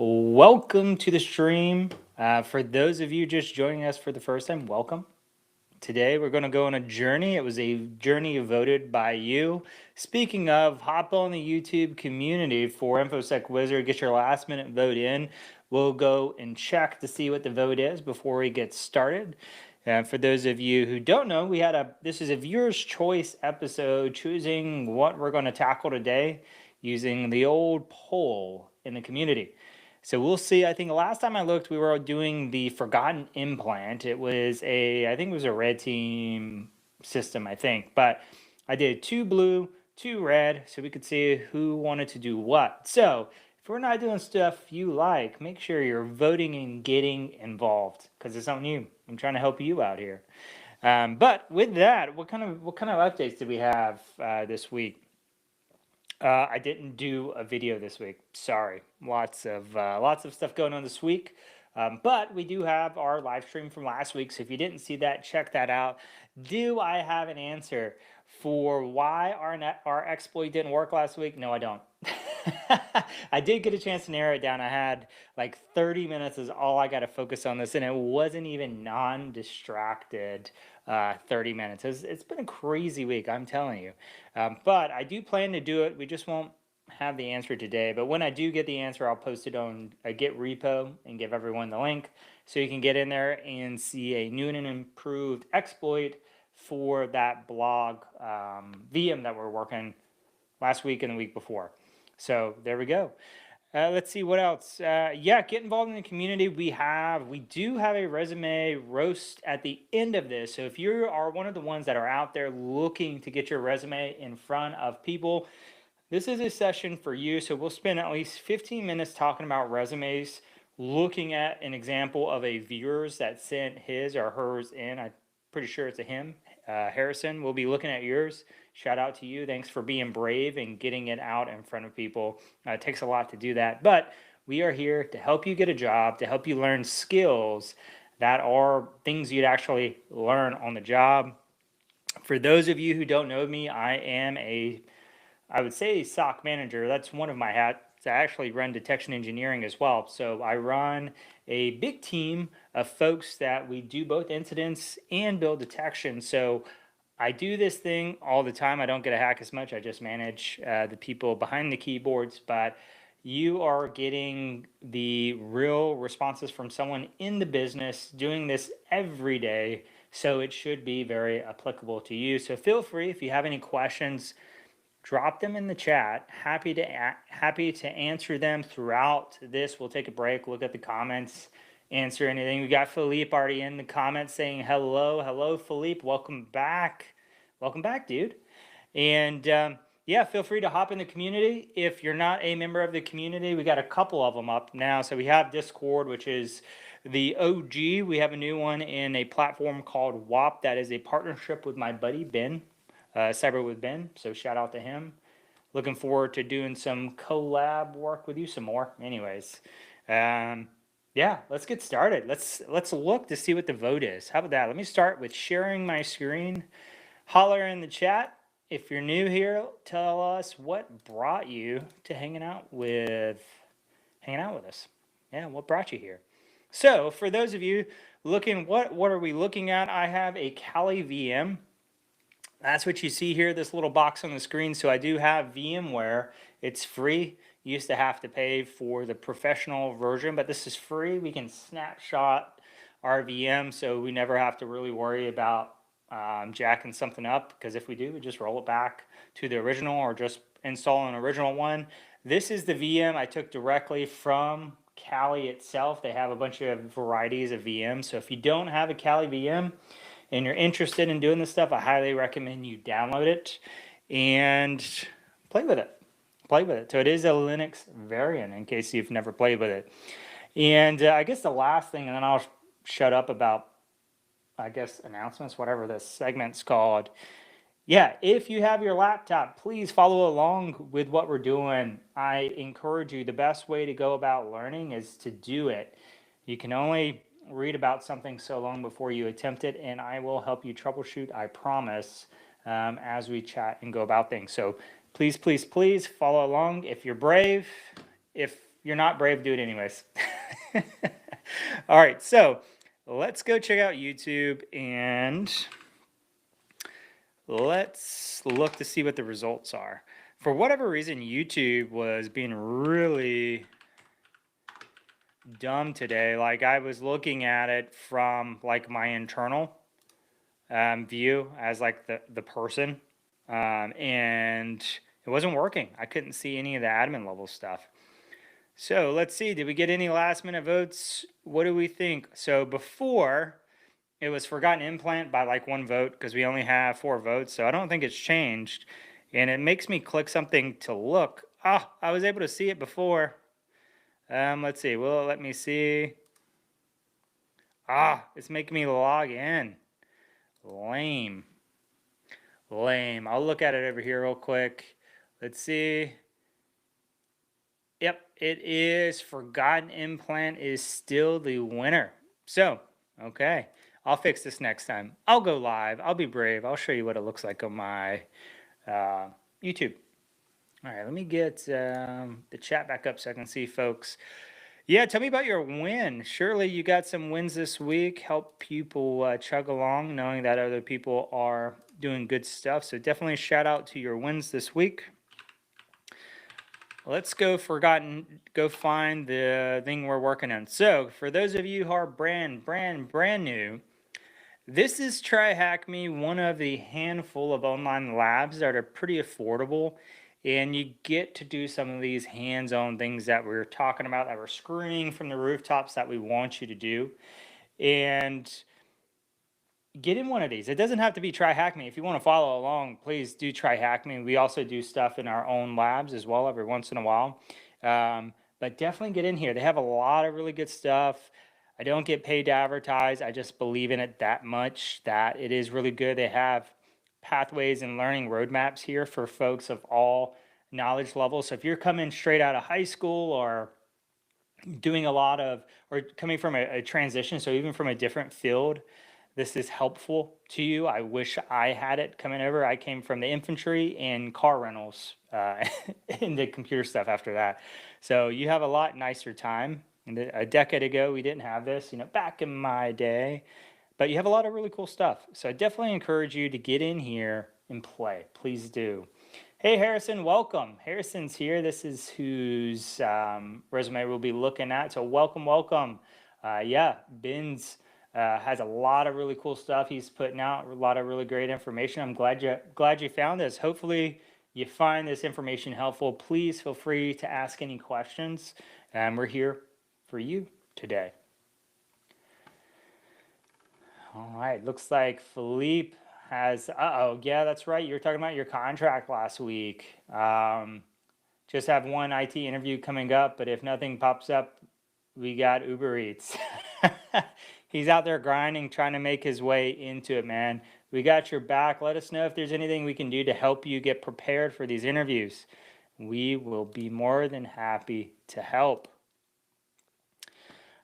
Welcome to the stream. For those of you just joining us for the first time, welcome. Today we're going to go on a journey. It was a journey voted by you. Speaking of, hop on the YouTube community for InfoSec Wizard. Get your last minute vote in. We'll go and check to see what the vote is before we get started. For those of you who don't know, this is a viewer's choice episode, choosing what we're going to tackle today using the old poll in the community. So we'll see. I think the last time I looked, we were doing the forgotten implant. I think it was a red team system, I think. But I did 2 blue, 2 red, so we could see who wanted to do what. So if we're not doing stuff you like, make sure you're voting and getting involved, because it's on you. I'm trying to help you out here. But with that, what kind of updates did we have this week? I didn't do a video this week. Sorry, lots of stuff going on this week. But we do have our live stream from last week. So if you didn't see that, check that out. Do I have an answer for why our exploit didn't work last week? No, I don't. I did get a chance to narrow it down. I had like 30 minutes is all I got to focus on this, and it wasn't even non-distracted 30 minutes. It's been a crazy week, I'm telling you. But I do plan to do it. We just won't have the answer today. But when I do get the answer, I'll post it on a Git repo and give everyone the link so you can get in there and see a new and improved exploit for that blog VM that we're working last week and the week before. So there we go. Let's see what else. Get involved in the community. We do have a resume roast at the end of this. So if you are one of the ones that are out there looking to get your resume in front of people, this is a session for you. So we'll spend at least 15 minutes talking about resumes, looking at an example of a viewers that sent his or hers in. I'm pretty sure it's a him. Harrison, we'll be looking at yours. Shout out to you. Thanks for being brave and getting it out in front of people. It takes a lot to do that, but we are here to help you get a job, to help you learn skills that are things you'd actually learn on the job. For those of you who don't know me, I am I would say a SOC manager. That's one of my hats. I actually run detection engineering as well. So I run a big team of folks that we do both incidents and build detection. So I do this thing all the time. I don't get a hack as much. I just manage the people behind the keyboards, but you are getting the real responses from someone in the business doing this every day. So it should be very applicable to you. So feel free, if you have any questions, drop them in the chat. Happy to answer them throughout this. We'll take a break, look at the comments, answer anything. We got Philippe already in the comments saying hello Philippe, welcome back, dude. And feel free to hop in the community. If you're not a member of the community, we got a couple of them up now. So we have Discord, which is the OG. We have a new one in a platform called WAP that is a partnership with my buddy Ben, Cyber with Ben. So shout out to him. Looking forward to doing some collab work with you some more. Anyways, let's get started. Let's look to see what the vote is. How about that? Let me start with sharing my screen. Holler in the chat. If you're new here, tell us what brought you to hanging out with us. Yeah, what brought you here? So for those of you looking, what are we looking at? I have a Kali VM. That's what you see here, this little box on the screen. So I do have VMware. It's free. You used to have to pay for the professional version, but this is free. We can snapshot our VM, so we never have to really worry about jacking something up, because if we do, we just roll it back to the original or just install an original one. This is the VM I took directly from Kali itself. They have a bunch of varieties of VMs. So if you don't have a Kali VM and you're interested in doing this stuff, I highly recommend you download it and play with it. So it is a Linux variant, in case you've never played with it. And I guess the last thing, and then I'll shut up about, I guess, announcements, whatever this segment's called. Yeah, if you have your laptop, please follow along with what we're doing. I encourage you, the best way to go about learning is to do it. You can only read about something so long before you attempt it, and I will help you troubleshoot, I promise, as we chat and go about things. So please follow along if you're brave. If you're not brave, do it anyways. All right, so let's go check out YouTube and let's look to see what the results are. For whatever reason, YouTube was being really dumb today. Like, I was looking at it from like my internal view as like the person, and it wasn't working. I couldn't see any of the admin level stuff. So let's see, did we get any last minute votes? What do we think? So before, it was forgotten implant by like 1 vote because we only have 4 votes. So I don't think it's changed. And it makes me click something to look. Ah, I was able to see it before. Let's see, will it let me see? Ah, it's making me log in. Lame. Lame. I'll look at it over here real quick. Let's see. Yep, it is. Forgotten implant is still the winner. So, okay. I'll fix this next time. I'll go live. I'll be brave. I'll show you what it looks like on my YouTube. All right, let me get the chat back up so I can see folks. Yeah, tell me about your win. Surely you got some wins this week. Help people chug along, knowing that other people are doing good stuff. So definitely shout out to your wins this week. Let's go find the thing we're working on. So for those of you who are brand new, this is TryHackMe, one of the handful of online labs that are pretty affordable. And you get to do some of these hands-on things that we're talking about, that we're screening from the rooftops that we want you to do. And get in one of these. It doesn't have to be TryHackMe. If you want to follow along, please do TryHackMe. We also do stuff in our own labs as well every once in a while. But definitely get in here. They have a lot of really good stuff. I don't get paid to advertise. I just believe in it that much that it is really good. They have pathways and learning roadmaps here for folks of all knowledge levels. So if you're coming straight out of high school or doing a lot of, or coming from a transition, so even from a different field, this is helpful to you. I wish I had it coming over. I came from the infantry and car rentals into computer stuff after that. So you have a lot nicer time. And a decade ago, we didn't have this, back in my day. But you have a lot of really cool stuff. So I definitely encourage you to get in here and play. Please do. Hey, Harrison, welcome. Harrison's here. This is whose resume we'll be looking at. So welcome. Yeah, Ben's has a lot of really cool stuff he's putting out, a lot of really great information. I'm glad you found this. Hopefully you find this information helpful. Please feel free to ask any questions. We're here for you today. All right, looks like Philippe has, yeah, that's right. You were talking about your contract last week. Just have one IT interview coming up, but if nothing pops up, we got Uber Eats. He's out there grinding, trying to make his way into it, man. We got your back. Let us know if there's anything we can do to help you get prepared for these interviews. We will be more than happy to help.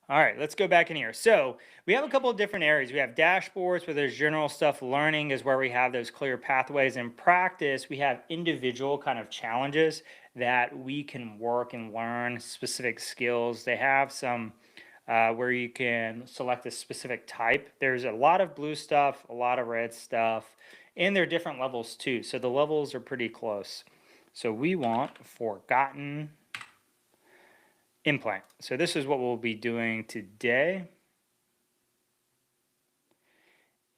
All right, let's go back in here. So we have a couple of different areas. We have dashboards where there's general stuff. Learning is where we have those clear pathways. In practice, we have individual kind of challenges that we can work and learn specific skills. They have some where you can select a specific type. There's a lot of blue stuff, a lot of red stuff, and there are different levels too. So the levels are pretty close. So we want forgotten implant. So this is what we'll be doing today.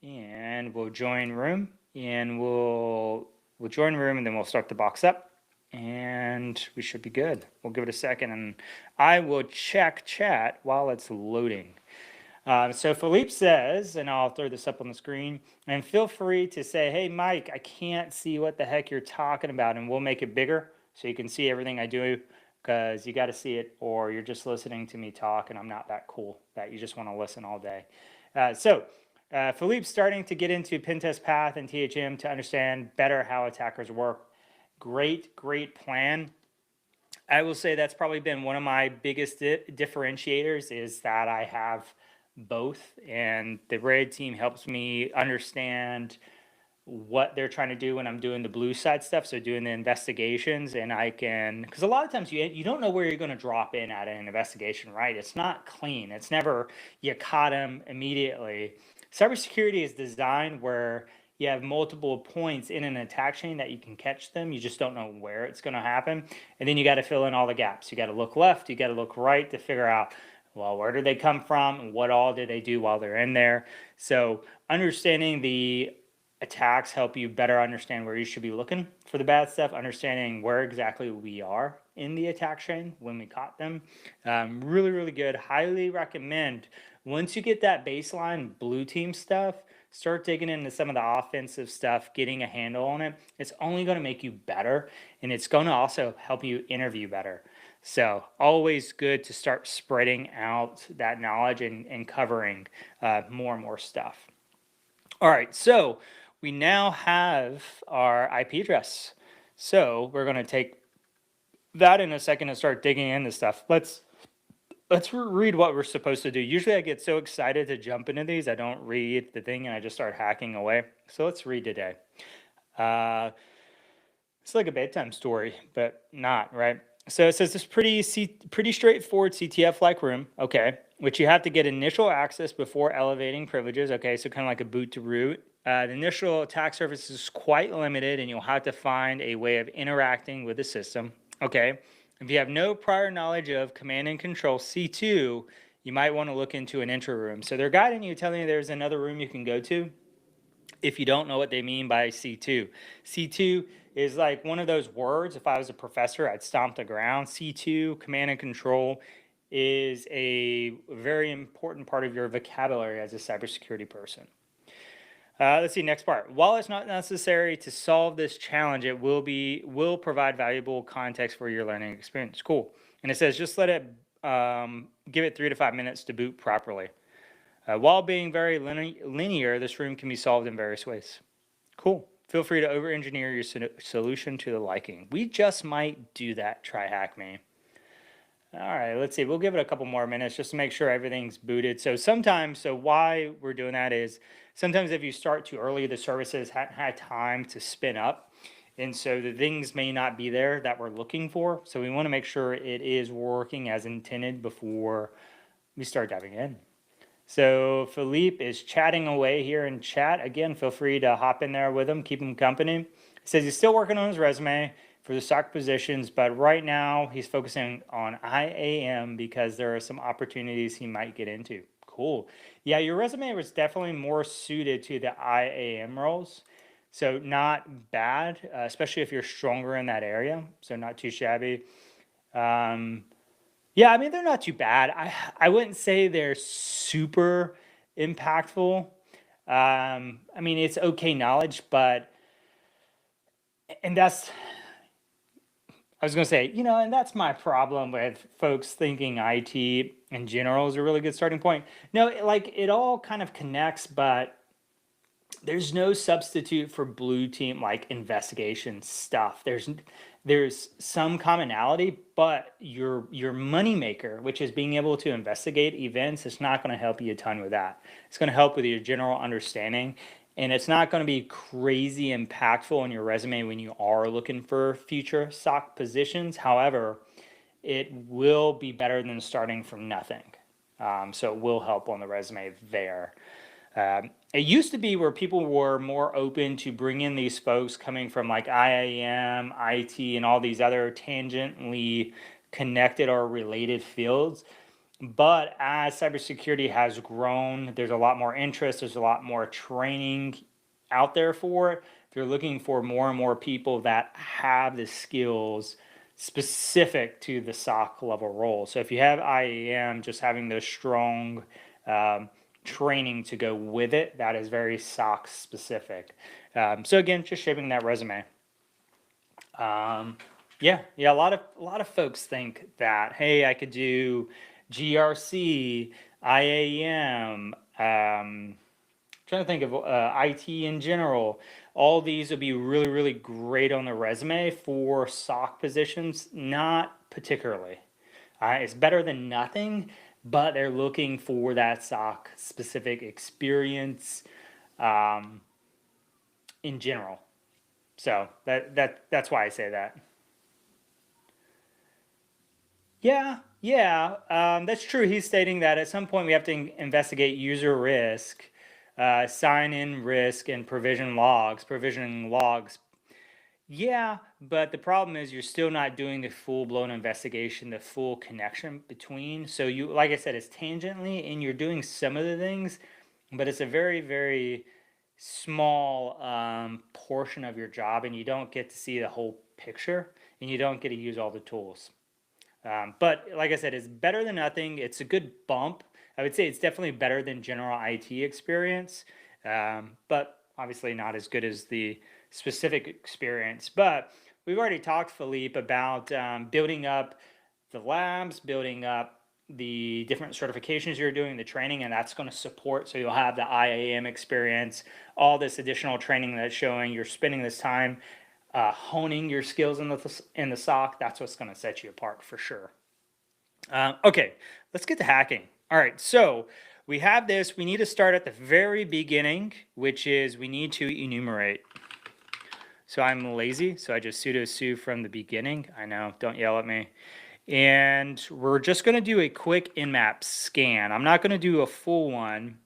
And we'll join room, and we'll join room, and then we'll start the box up, and we should be good. We'll give it a second, and I will check chat while it's loading. So Philippe says, and I'll throw this up on the screen, and feel free to say, hey, Mike, I can't see what the heck you're talking about, and we'll make it bigger so you can see everything I do, because you got to see it, or you're just listening to me talk, and I'm not that cool that you just want to listen all day. Philippe's starting to get into Pentest Path and THM to understand better how attackers work. Great plan. I will say that's probably been one of my biggest differentiators is that I have both, and the Red team helps me understand what they're trying to do when I'm doing the blue side stuff. So doing the investigations, and I can, because a lot of times you don't know where you're going to drop in at an investigation, right? It's not clean. It's never you caught them immediately. Cybersecurity is designed where you have multiple points in an attack chain that you can catch them. You just don't know where it's going to happen. And then you got to fill in all the gaps. You got to look left, you got to look right to figure out, well, where did they come from and what all did they do while they're in there? So understanding the attacks help you better understand where you should be looking for the bad stuff, understanding where exactly we are in the attack chain when we caught them. Really, really good. Highly recommend. Once you get that baseline blue team stuff, start digging into some of the offensive stuff, getting a handle on it. It's only going to make you better, and it's going to also help you interview better. So always good to start spreading out that knowledge and covering more and more stuff. All right, so we now have our IP address. So we're going to take that in a second and start digging into stuff. Let's read what we're supposed to do. Usually I get so excited to jump into these, I don't read the thing and I just start hacking away. So let's read today. It's like a bedtime story, but not, right? So it says this pretty straightforward CTF-like room, okay, which you have to get initial access before elevating privileges, okay, so kind of like a boot to root. The initial attack surface is quite limited, and you'll have to find a way of interacting with the system, okay. If you have no prior knowledge of command and control C2, you might want to look into an intro room. So they're guiding you, telling you there's another room you can go to if you don't know what they mean by C2. C2 is like one of those words, if I was a professor, I'd stomp the ground. C2, command and control, is a very important part of your vocabulary as a cybersecurity person. Let's see, next part. While it's not necessary to solve this challenge, it will provide valuable context for your learning experience. Cool. And it says just let it give it 3 to 5 minutes to boot properly. While being very linear, this room can be solved in various ways. Cool. Feel free to over-engineer your solution to the liking. We just might do that, TryHackMe. All right, let's see. We'll give it a couple more minutes just to make sure everything's booted. So why we're doing that is sometimes if you start too early, the services haven't had time to spin up. And so the things may not be there that we're looking for. So we want to make sure it is working as intended before we start diving in. So Philippe is chatting away here in chat. Again, feel free to hop in there with him, keep him company. He says he's still working on his resume for the SOC positions, but right now he's focusing on IAM because there are some opportunities he might get into. Cool. Yeah, your resume was definitely more suited to the IAM roles. So not bad, especially if you're stronger in that area. So not too shabby. Yeah, I mean, they're not too bad. I wouldn't say they're super impactful. I mean, it's okay knowledge, but, and that's, I was going to say, and that's my problem with folks thinking IT in general is a really good starting point. No, like it all kind of connects, but there's no substitute for blue team like investigation stuff. There's some commonality, but your moneymaker, which is being able to investigate events, is not going to help you a ton with that. It's going to help with your general understanding, and it's not going to be crazy impactful on your resume when you are looking for future SOC positions. However, it will be better than starting from nothing. So it will help on the resume there. It used to be where people were more open to bring in these folks coming from like IAM, IT, and all these other tangentially connected or related fields. But as cybersecurity has grown, there's a lot more interest, there's a lot more training out there for it. They're looking for more and more people that have the skills specific to the SOC level role. So if you have IAM, just having those strong training to go with it, that is very SOC specific. So again, just shaping that resume. Yeah, a lot of folks think that, hey, I could do GRC, IAM, trying to think of IT in general. All these would be really, really great on the resume for SOC positions. Not particularly. It's better than nothing, but they're looking for that SOC specific experience. in general. So that's why I say that. Yeah, that's true. He's stating that at some point we have to investigate user risk, sign-in risk, and provisioning logs. Yeah, but the problem is you're still not doing the full-blown investigation, the full connection between. So you, like I said, it's tangentially, and you're doing some of the things, but it's a very, very small portion of your job, and you don't get to see the whole picture, and you don't get to use all the tools. But like I said, it's better than nothing. It's a good bump. I would say it's definitely better than general IT experience, but obviously not as good as the specific experience. But we've already talked, Philippe, about building up the labs, building up the different certifications you're doing, the training, and that's going to support. So you'll have the IAM experience, all this additional training that's showing you're spending this time honing your skills in the SOC. That's what's going to set you apart for sure. Okay, let's get to hacking. All right, so we have this. We need to start at the very beginning, which is we need to enumerate. So I'm lazy, so I just sudo su from the beginning. I know, don't yell at me. And we're just going to do a quick Nmap scan. I'm not going to do a full one.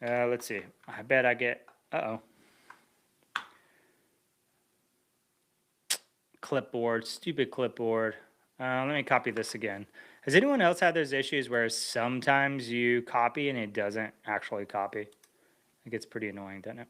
Let's see. I bet I get... Uh-oh. Clipboard, stupid clipboard. Let me copy this again. Has anyone else had those issues where sometimes you copy and it doesn't actually copy? It gets pretty annoying, doesn't it?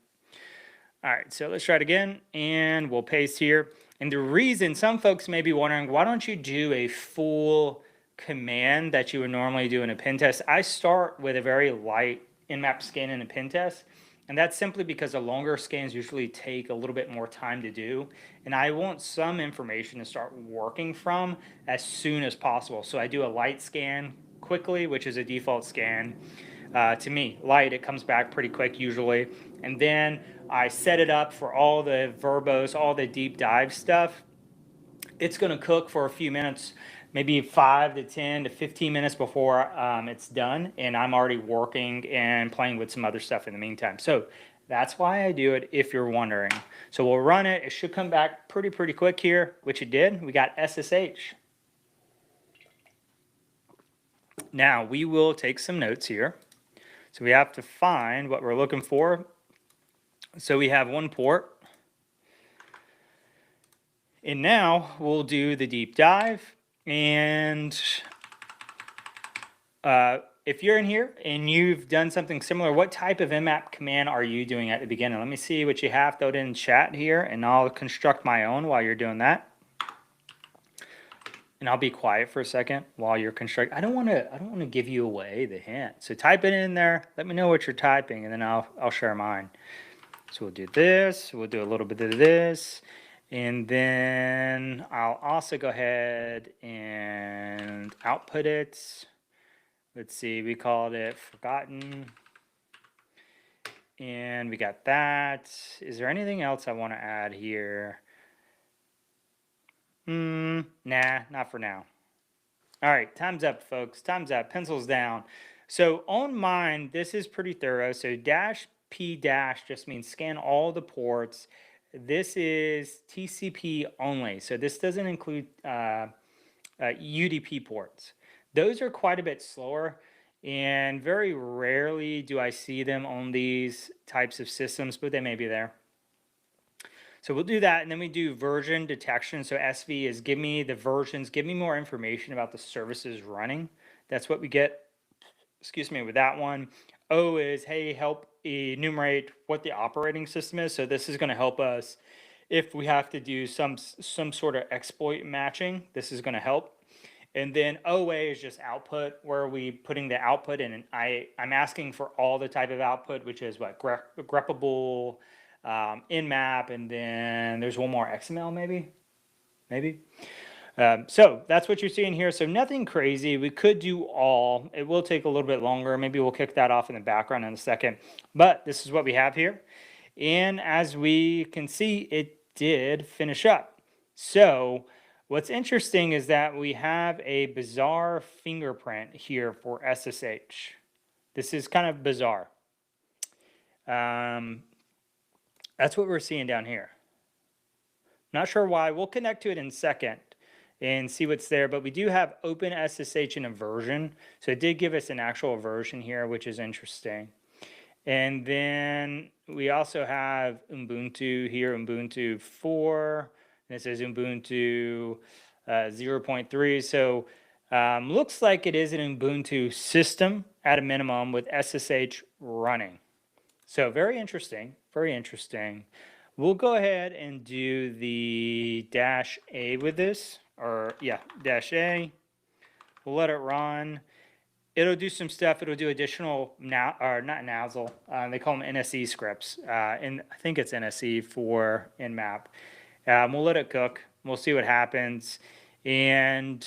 All right, so let's try it again, and we'll paste here. And the reason, some folks may be wondering, why don't you do a full command that you would normally do in a pen test? I start with a very light Nmap scan in a pen test, and that's simply because the longer scans usually take a little bit more time to do, and I want some information to start working from as soon as possible. So I do a light scan quickly, which is a default scan. To me, light, it comes back pretty quick usually. And then I set it up for all the verbose, all the deep dive stuff. It's going to cook for a few minutes, maybe 5 to 10 to 15 minutes before it's done. And I'm already working and playing with some other stuff in the meantime. So that's why I do it, if you're wondering. So we'll run it. It should come back pretty quick here, which it did. We got SSH. Now we will take some notes here. So we have to find what we're looking for. So we have one port. And now we'll do the deep dive. And if you're in here and you've done something similar, what type of Nmap command are you doing at the beginning? Let me see what you have. Throw it in chat here, and I'll construct my own while you're doing that. And I'll be quiet for a second while you're constructing. I don't want to give you away the hint. So type it in there. Let me know what you're typing, and then I'll share mine. So we'll do this. We'll do a little bit of this. And then I'll also go ahead and output it. Let's see, we called it forgotten. And we got that. Is there anything else I want to add here? Nah, not for now. All right, time's up, folks. Time's up. Pencils down. So on mine, this is pretty thorough. So -p- just means scan all the ports. This is TCP only. So this doesn't include UDP ports. Those are quite a bit slower, and very rarely do I see them on these types of systems, but they may be there. So we'll do that, and then we do version detection. So SV is give me the versions, give me more information about the services running. That's what we get, excuse me, with that one. O is, hey, help enumerate what the operating system is. So this is going to help us if we have to do some sort of exploit matching. This is going to help. And then OA is just output, where we putting the output in. And I'm asking for all the type of output, which is what, greppable, Nmap, and then there's one more XML maybe. So that's what you're seeing here. So nothing crazy. We could do all. It will take a little bit longer. Maybe we'll kick that off in the background in a second. But this is what we have here. And as we can see, it did finish up. So what's interesting is that we have a bizarre fingerprint here for SSH. This is kind of bizarre. That's what we're seeing down here. Not sure why. We'll connect to it in a second and see what's there, but we do have OpenSSH in a version. So it did give us an actual version here, which is interesting. And then we also have Ubuntu here, Ubuntu 4, and it says Ubuntu 0.3. So looks like it is an Ubuntu system at a minimum with SSH running. So very interesting, very interesting. We'll go ahead and do the -A with this, or yeah, -A. We'll let it run. It'll do some stuff. It'll do additional, or not nozzle. They call them NSE scripts. And I think it's NSE for Nmap. We'll let it cook. We'll see what happens. And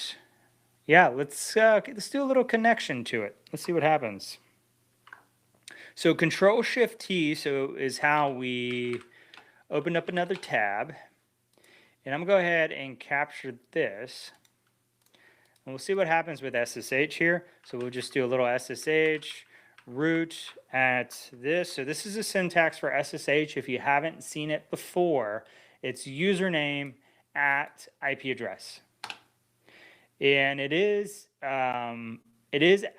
yeah, let's do a little connection to it. Let's see what happens. So Control-Shift-T is how we open up another tab. And I'm going to go ahead and capture this. And we'll see what happens with SSH here. So we'll just do a little SSH root at this. So this is a syntax for SSH. If you haven't seen it before, it's username at IP address. And it is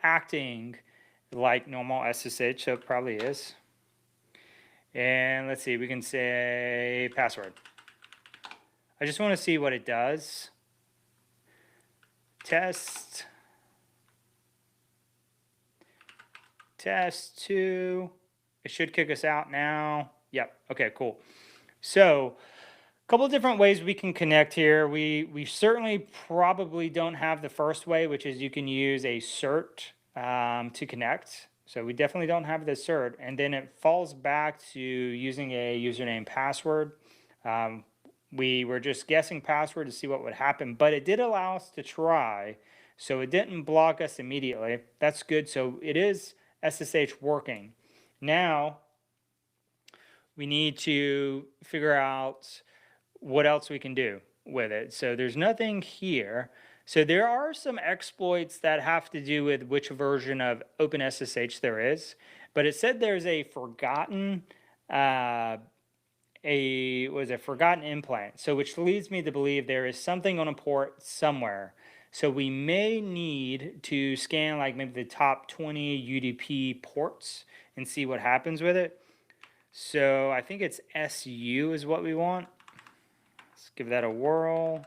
acting like normal SSH, so it probably is. And let's see, we can say password. I just want to see what it does. Test 2. It should kick us out now. Yep. Okay, cool. So a couple of different ways we can connect here. We certainly probably don't have the first way, which is you can use a cert to connect. So we definitely don't have the cert. And then it falls back to using a username password. We were just guessing password to see what would happen, but it did allow us to try. So it didn't block us immediately. That's good. So it is SSH working. Now we need to figure out what else we can do with it. So there's nothing here. So there are some exploits that have to do with which version of OpenSSH there is, but it said there's a forgotten forgotten implant. So which leads me to believe there is something on a port somewhere. So we may need to scan like maybe the top 20 UDP ports and see what happens with it. So I think it's SU is what we want. Let's give that a whirl.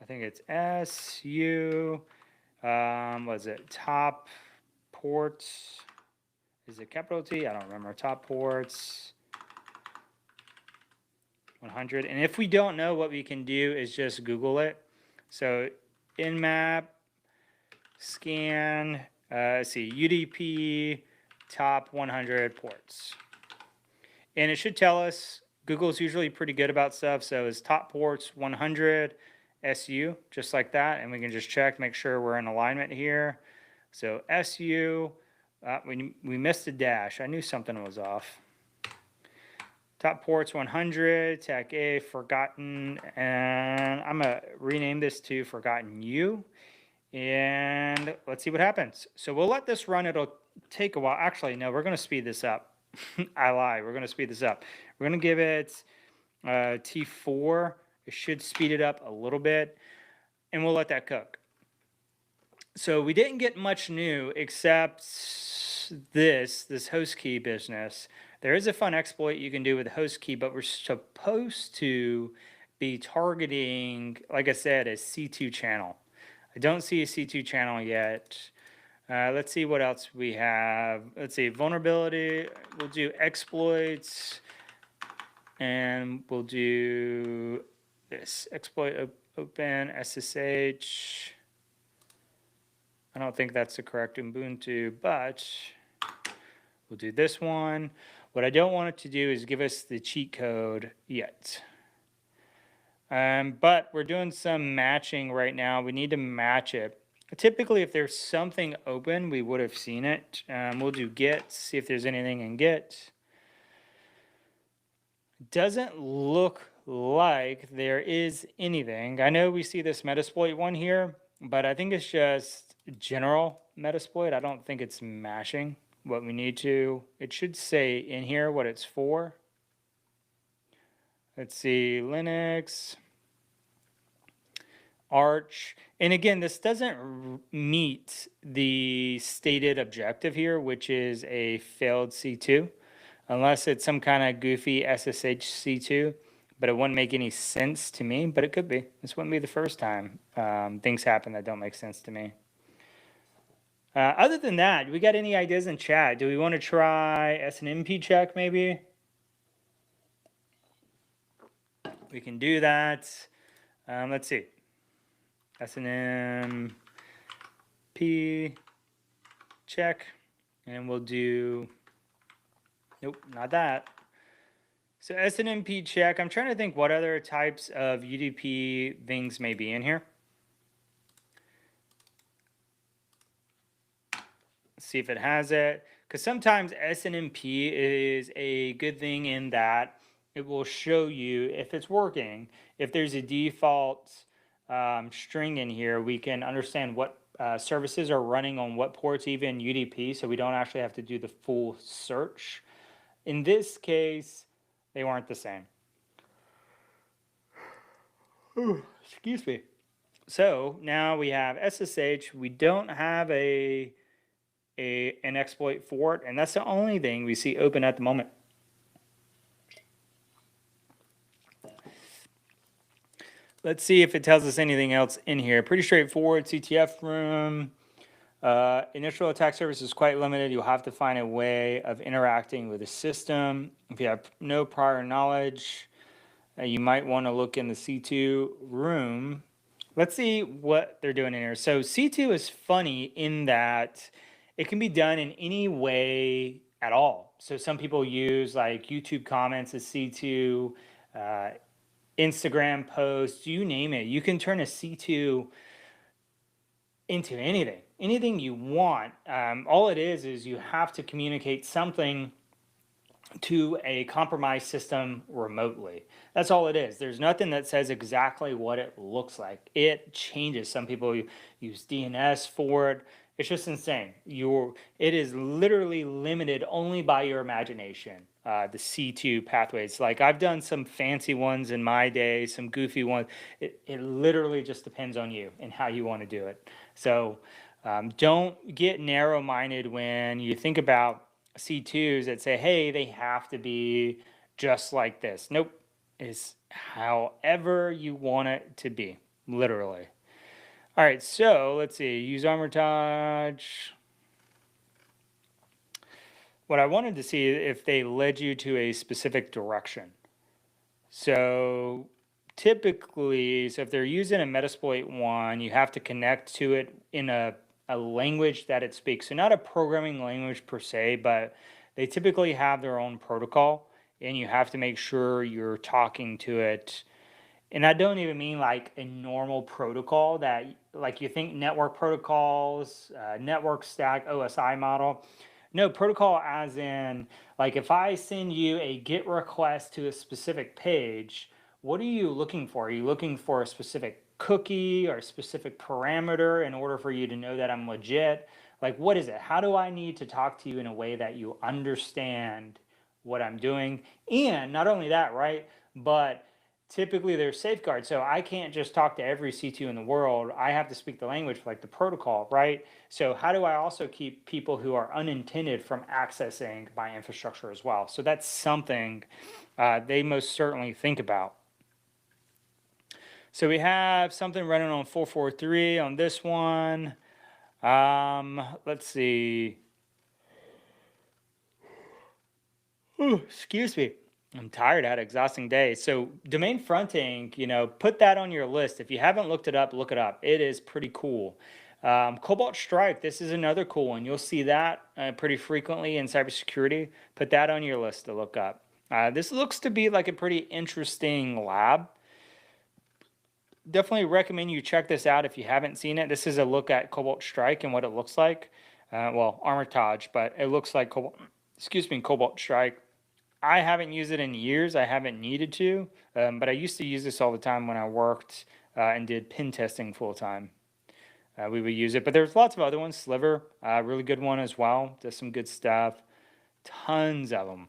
I think it's SU. Was it top ports? Is it capital T? I don't remember. Top ports 100. And if we don't know, what we can do is just Google it. So Nmap scan, let's see, UDP top 100 ports. And it should tell us. Google's usually pretty good about stuff. So it's top ports 100 SU, just like that. And we can just check, make sure we're in alignment here. So SU, we missed a dash. I knew something was off. Top ports 100, tech A, forgotten, and I'm going to rename this to forgotten U. And let's see what happens. So we'll let this run. It'll take a while. Actually, no, we're going to speed this up. I lied. We're going to speed this up. We're going to give it T4. It should speed it up a little bit, and we'll let that cook. So we didn't get much new except this host key business. There is a fun exploit you can do with the host key, but we're supposed to be targeting, like I said, a C2 channel. I don't see a C2 channel yet. Let's see what else we have. Let's see, vulnerability. We'll do exploits, and we'll do this exploit open SSH. I don't think that's the correct Ubuntu, but we'll do this one. What I don't want it to do is give us the cheat code yet. But we're doing some matching right now. We need to match it. Typically, if there's something open, we would have seen it. We'll do get, see if there's anything in get. Doesn't look like there is anything. I know we see this Metasploit one here, but I think it's just general Metasploit. I don't think it's mashing. what we need to. It should say in here what it's for. Let's see, Linux, Arch. And again, this doesn't meet the stated objective here, which is a failed C2, unless it's some kind of goofy SSH C2. But it wouldn't make any sense to me, but it could be. This wouldn't be the first time things happen that don't make sense to me. Other than that, do we got any ideas in chat? Do we want to try SNMP check maybe? We can do that. Let's see. SNMP check. And we'll do, nope, not that. So SNMP check. I'm trying to think what other types of UDP things may be in here. See if it has it, because sometimes SNMP is a good thing in that it will show you if it's working. If there's a default string in here, we can understand what services are running on what ports, even UDP, so we don't actually have to do the full search. In this case, they weren't the same. Ooh, excuse me. So now we have SSH. We don't have an exploit for it, and that's the only thing we see open at the moment. Let's see if it tells us anything else in here. Pretty straightforward. CTF room. Initial attack surface is quite limited. You'll have to find a way of interacting with the system. If you have no prior knowledge, you might want to look in the C2 room. Let's see what they're doing in here. So C2 is funny in that it can be done in any way at all. So some people use like YouTube comments as C2, Instagram posts, you name it. You can turn a C2 into anything you want. All it is you have to communicate something to a compromised system remotely. That's all it is. There's nothing that says exactly what it looks like. It changes. Some people use DNS for it. It's just insane. It is literally limited only by your imagination. The C2 pathways. Like I've done some fancy ones in my day, some goofy ones. It literally just depends on you and how you want to do it. So don't get narrow-minded when you think about C2s that say, hey, they have to be just like this. Nope. It's however you want it to be, literally. All right, so let's see. Use Armitage. What I wanted to see if they led you to a specific direction. So typically, if they're using a Metasploit one, you have to connect to it in a language that it speaks. So not a programming language per se, but they typically have their own protocol, and you have to make sure you're talking to it. And I don't even mean like a normal protocol that, like you think network protocols, network stack, OSI model. No, protocol as in, like if I send you a GET request to a specific page, what are you looking for? Are you looking for a specific cookie or a specific parameter in order for you to know that I'm legit? Like, what is it? How do I need to talk to you in a way that you understand what I'm doing? And not only that, right? But typically there's safeguards. So I can't just talk to every C2 in the world. I have to speak the language, like the protocol, right? So how do I also keep people who are unintended from accessing my infrastructure as well? So that's something they most certainly think about. So we have something running on 443 on this one. Let's see. Ooh, excuse me. I'm tired. I had an exhausting day. So domain fronting, put that on your list. If you haven't looked it up, look it up. It is pretty cool. Cobalt Strike, this is another cool one. You'll see that pretty frequently in cybersecurity. Put that on your list to look up. This looks to be like a pretty interesting lab. Definitely recommend you check this out if you haven't seen it. This is a look at Cobalt Strike and what it looks like. Well, Armitage, but it looks like Cobalt Strike. I haven't used it in years. I haven't needed to, but I used to use this all the time when I worked and did pen testing full time. we would use it. But there's lots of other ones. Sliver, really good one as well. Does some good stuff. Tons of them.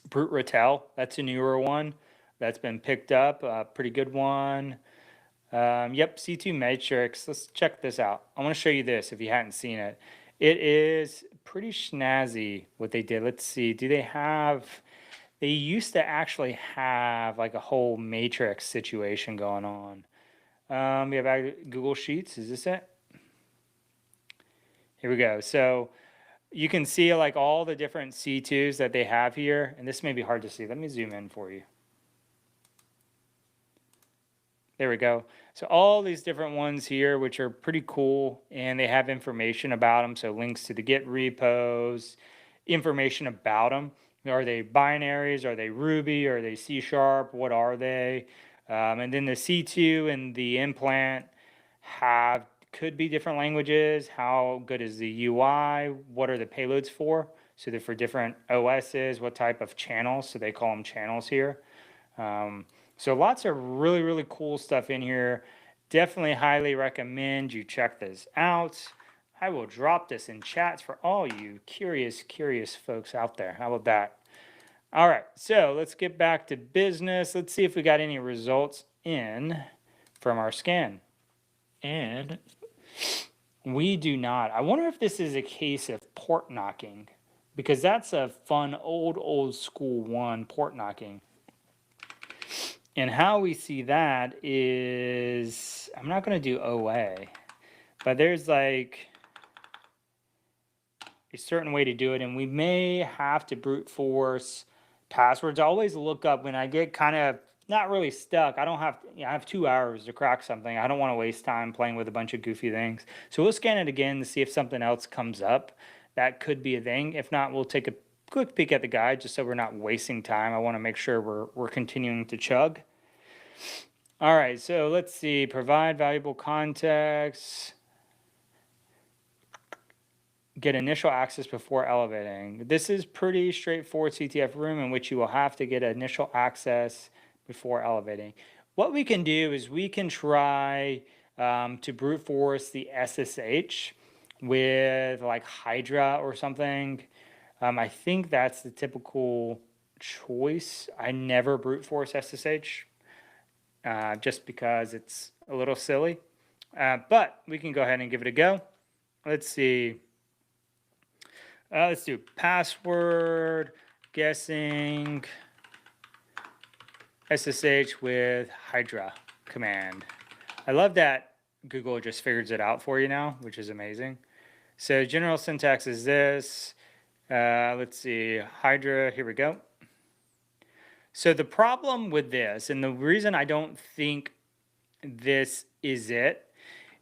Brute Ratel, that's a newer one that's been picked up. Pretty good one. Yep, C2 Matrix. Let's check this out. I want to show you this if you hadn't seen it. It is pretty snazzy what they did. Let's see. Do they have... They used to actually have like a whole matrix situation going on. We have Google Sheets. Is this it? Here we go. So you can see like all the different C2s that they have here. And this may be hard to see. Let me zoom in for you. There we go. So all these different ones here, which are pretty cool, and they have information about them. So links to the Git repos, information about them. Are they binaries? Are they Ruby? Are they C#? What are they? And then the C2 and the implant could be different languages. How good is the UI? What are the payloads for? So they're for different OSs. What type of channels? So they call them channels here. So lots of really, really cool stuff in here. Definitely highly recommend you check this out. I will drop this in chats for all you curious folks out there. How about that? All right, so let's get back to business. Let's see if we got any results in from our scan. And we do not. I wonder if this is a case of port knocking, because that's a fun old school one, port knocking. And how we see that is, I'm not going to do OA, but there's like a certain way to do it, and we may have to brute force passwords. I always look up when I get kind of not really stuck. I have 2 hours to crack something. I don't want to waste time playing with a bunch of goofy things. So we'll scan it again to see if something else comes up. That could be a thing. If not, we'll take a quick peek at the guide just so we're not wasting time. I want to make sure we're continuing to chug. All right, so let's see. Provide valuable context. Get initial access before elevating. This is pretty straightforward CTF room in which you will have to get initial access before elevating. What we can do is we can try to brute force the SSH with like Hydra or something. I think that's the typical choice. I never brute force SSH. Just because it's a little silly. But we can go ahead and give it a go. Let's see. Let's do password guessing SSH with Hydra command. I love that Google just figures it out for you now, which is amazing. So general syntax is this. Let's see. Hydra, here we go. So the problem with this, and the reason I don't think this is it,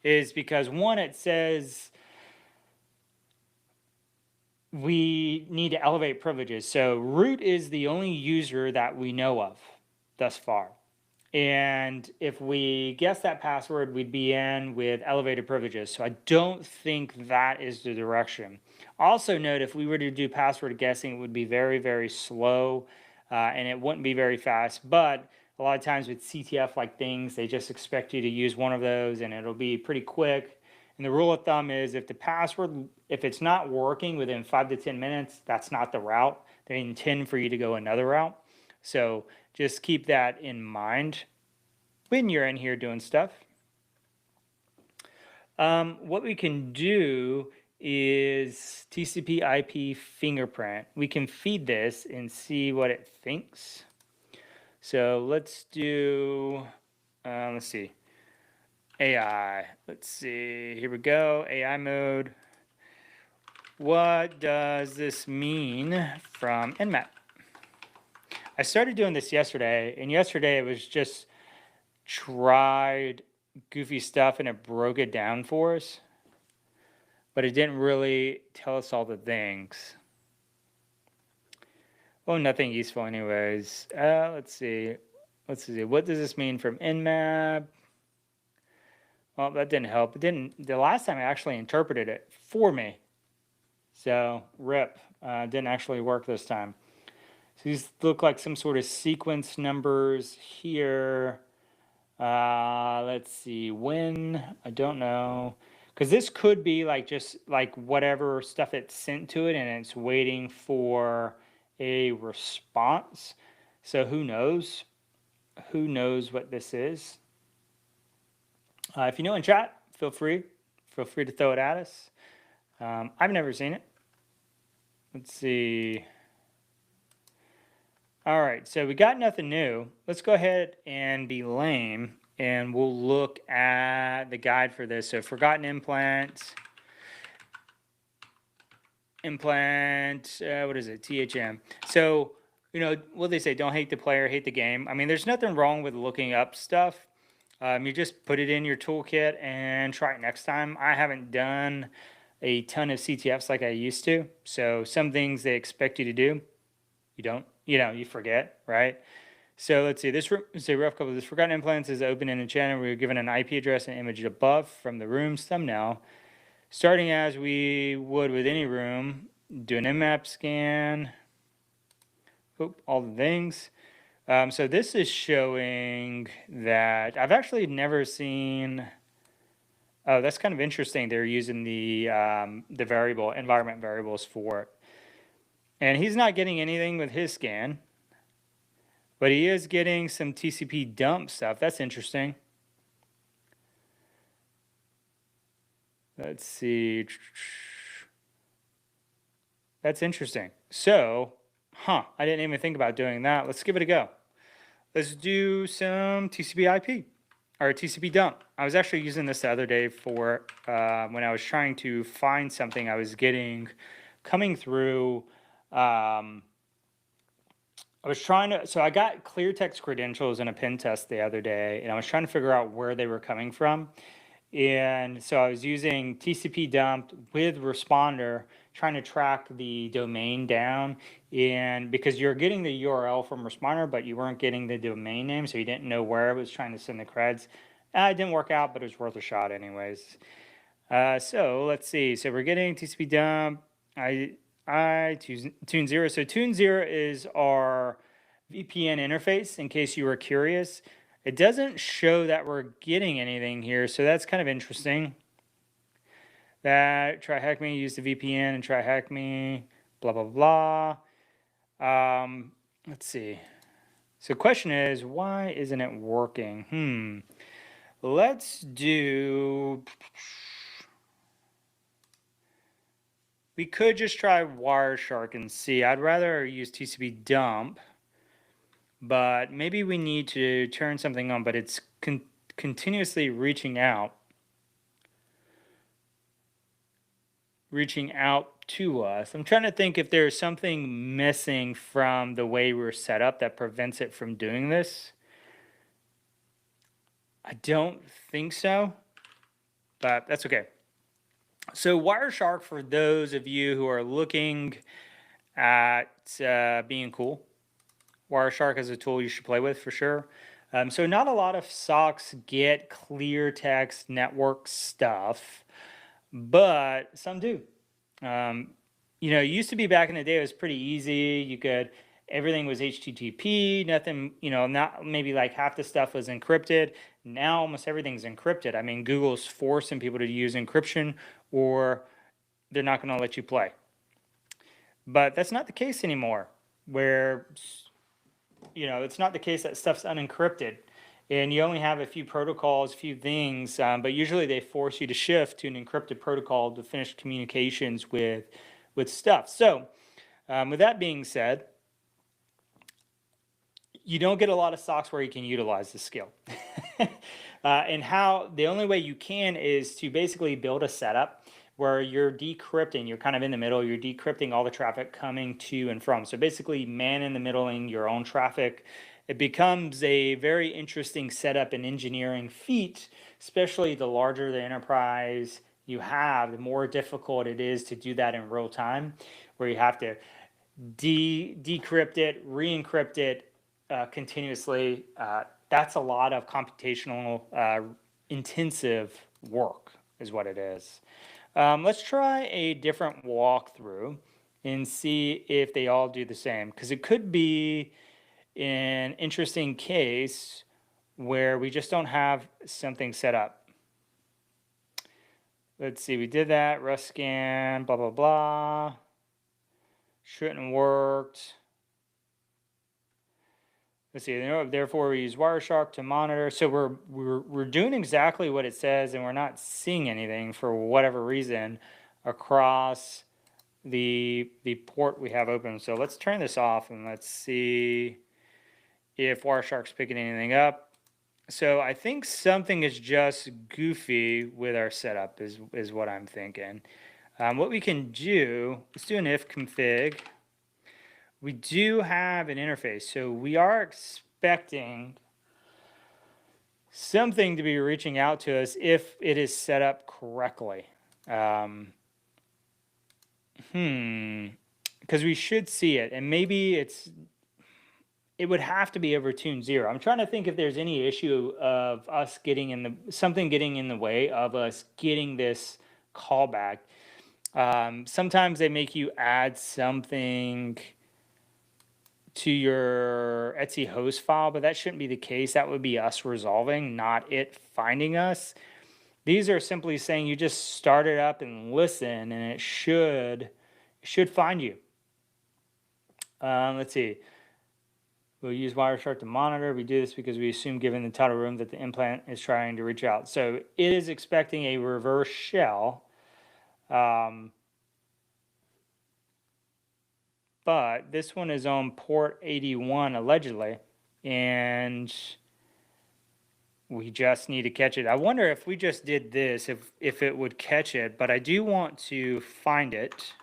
is because one, it says we need to elevate privileges. So root is the only user that we know of thus far. And if we guess that password, we'd be in with elevated privileges. So I don't think that is the direction. Also note, if we were to do password guessing, it would be very, very slow. And it wouldn't be very fast, but a lot of times with CTF-like things, they just expect you to use one of those and it'll be pretty quick. And the rule of thumb is if the password, if it's not working within 5 to 10 minutes, that's not the route. They intend for you to go another route. So just keep that in mind when you're in here doing stuff. What we can do is TCP IP fingerprint. We can feed this and see what it thinks. So let's do, let's see, AI. Let's see, here we go, AI mode. What does this mean from Nmap? I started doing this yesterday, and yesterday it was just tried goofy stuff and it broke it down for us. But it didn't really tell us all the things. Well, nothing useful anyways. Let's see. Let's see. What does this mean from Nmap? Well, that didn't help. It didn't. The last time I actually interpreted it for me. So, rip. Didn't actually work this time. So these look like some sort of sequence numbers here. Let's see, when, I don't know. Because this could be like just like whatever stuff it's sent to it and it's waiting for a response. So who knows? Who knows what this is? If you know in chat, feel free. Feel free to throw it at us. I've never seen it. Let's see. All right, so we got nothing new. Let's go ahead and be lame, and we'll look at the guide for this. So forgotten implant, what is it, THM. So, you know, what they say, don't hate the player, hate the game. I mean, there's nothing wrong with looking up stuff. You just put it in your toolkit and try it next time. I haven't done a ton of CTFs like I used to. So some things they expect you to do, you don't, you forget, right? So let's see, this is a rough couple of this. Forgotten implants is open in a channel. We were given an IP address and image above from the room's thumbnail. Starting as we would with any room, do an Nmap scan. Oop, all the things. So this is showing that I've actually never seen. Oh, that's kind of interesting. They're using the environment variables for it. And he's not getting anything with his scan, but he is getting some TCP dump stuff. That's interesting. Let's see. That's interesting. So, I didn't even think about doing that. Let's give it a go. Let's do some TCP IP or TCP dump. I was actually using this the other day for when I was trying to find something I was getting coming through. So I got clear text credentials in a pen test the other day, and I was trying to figure out where they were coming from. And so I was using TCP dump with responder, trying to track the domain down. And because you're getting the URL from responder, but you weren't getting the domain name, so you didn't know where it was trying to send the creds. It didn't work out, but it was worth a shot anyways. So let's see. So we're getting TCP dump. Tune 0. So Tune 0 is our VPN interface, in case you were curious. It doesn't show that we're getting anything here, so that's kind of interesting. That TryHackMe used the VPN and TryHackMe, blah, blah, blah. Let's see. So the question is, why isn't it working? Let's do... We could just try Wireshark and see. I'd rather use TCP dump, but maybe we need to turn something on, but it's continuously reaching out to us. I'm trying to think if there's something missing from the way we're set up that prevents it from doing this. I don't think so, but that's okay. So Wireshark, for those of you who are looking at being cool, Wireshark is a tool you should play with for sure. So not a lot of SOCs get clear text network stuff, but some do. It used to be back in the day, it was pretty easy. Everything was HTTP, nothing, not maybe like half the stuff was encrypted. Now almost everything's encrypted. I mean, Google's forcing people to use encryption or they're not going to let you play. But that's not the case anymore, where, it's not the case that stuff's unencrypted. And you only have a few protocols, a few things, but usually they force you to shift to an encrypted protocol to finish communications with stuff. So with that being said, you don't get a lot of SOCs where you can utilize this skill. And the only way you can is to basically build a setup where you're decrypting, you're kind of in the middle, you're decrypting all the traffic coming to and from. So basically man in the middling your own traffic. It becomes a very interesting setup and engineering feat, especially the larger the enterprise you have, the more difficult it is to do that in real time, where you have to decrypt it, re-encrypt it continuously. That's a lot of computational intensive work is what it is. Let's try a different walkthrough and see if they all do the same, because it could be an interesting case where we just don't have something set up. Let's see, we did that, Rust scan, blah, blah, blah. Shouldn't have worked. Let's see, therefore we use Wireshark to monitor. So we're doing exactly what it says, and we're not seeing anything for whatever reason across the port we have open. So let's turn this off and let's see if Wireshark's picking anything up. So I think something is just goofy with our setup is what I'm thinking. What we can do, let's do an if config. We do have an interface, so we are expecting something to be reaching out to us if it is set up correctly. Because we should see it, and maybe it would have to be over tune 0. I'm trying to think if there's any issue of us getting something getting in the way of us getting this callback. Sometimes they make you add something to your Etsy host file, but that shouldn't be the case. That would be us resolving, not it finding us. These are simply saying you just start it up and listen, and it should find you. Let's see. We'll use Wireshark to monitor. We do this because we assume, given the title room, that the implant is trying to reach out. So it is expecting a reverse shell. But this one is on port 81, allegedly, and we just need to catch it. I wonder if we just did this, if it would catch it, but I do want to find it.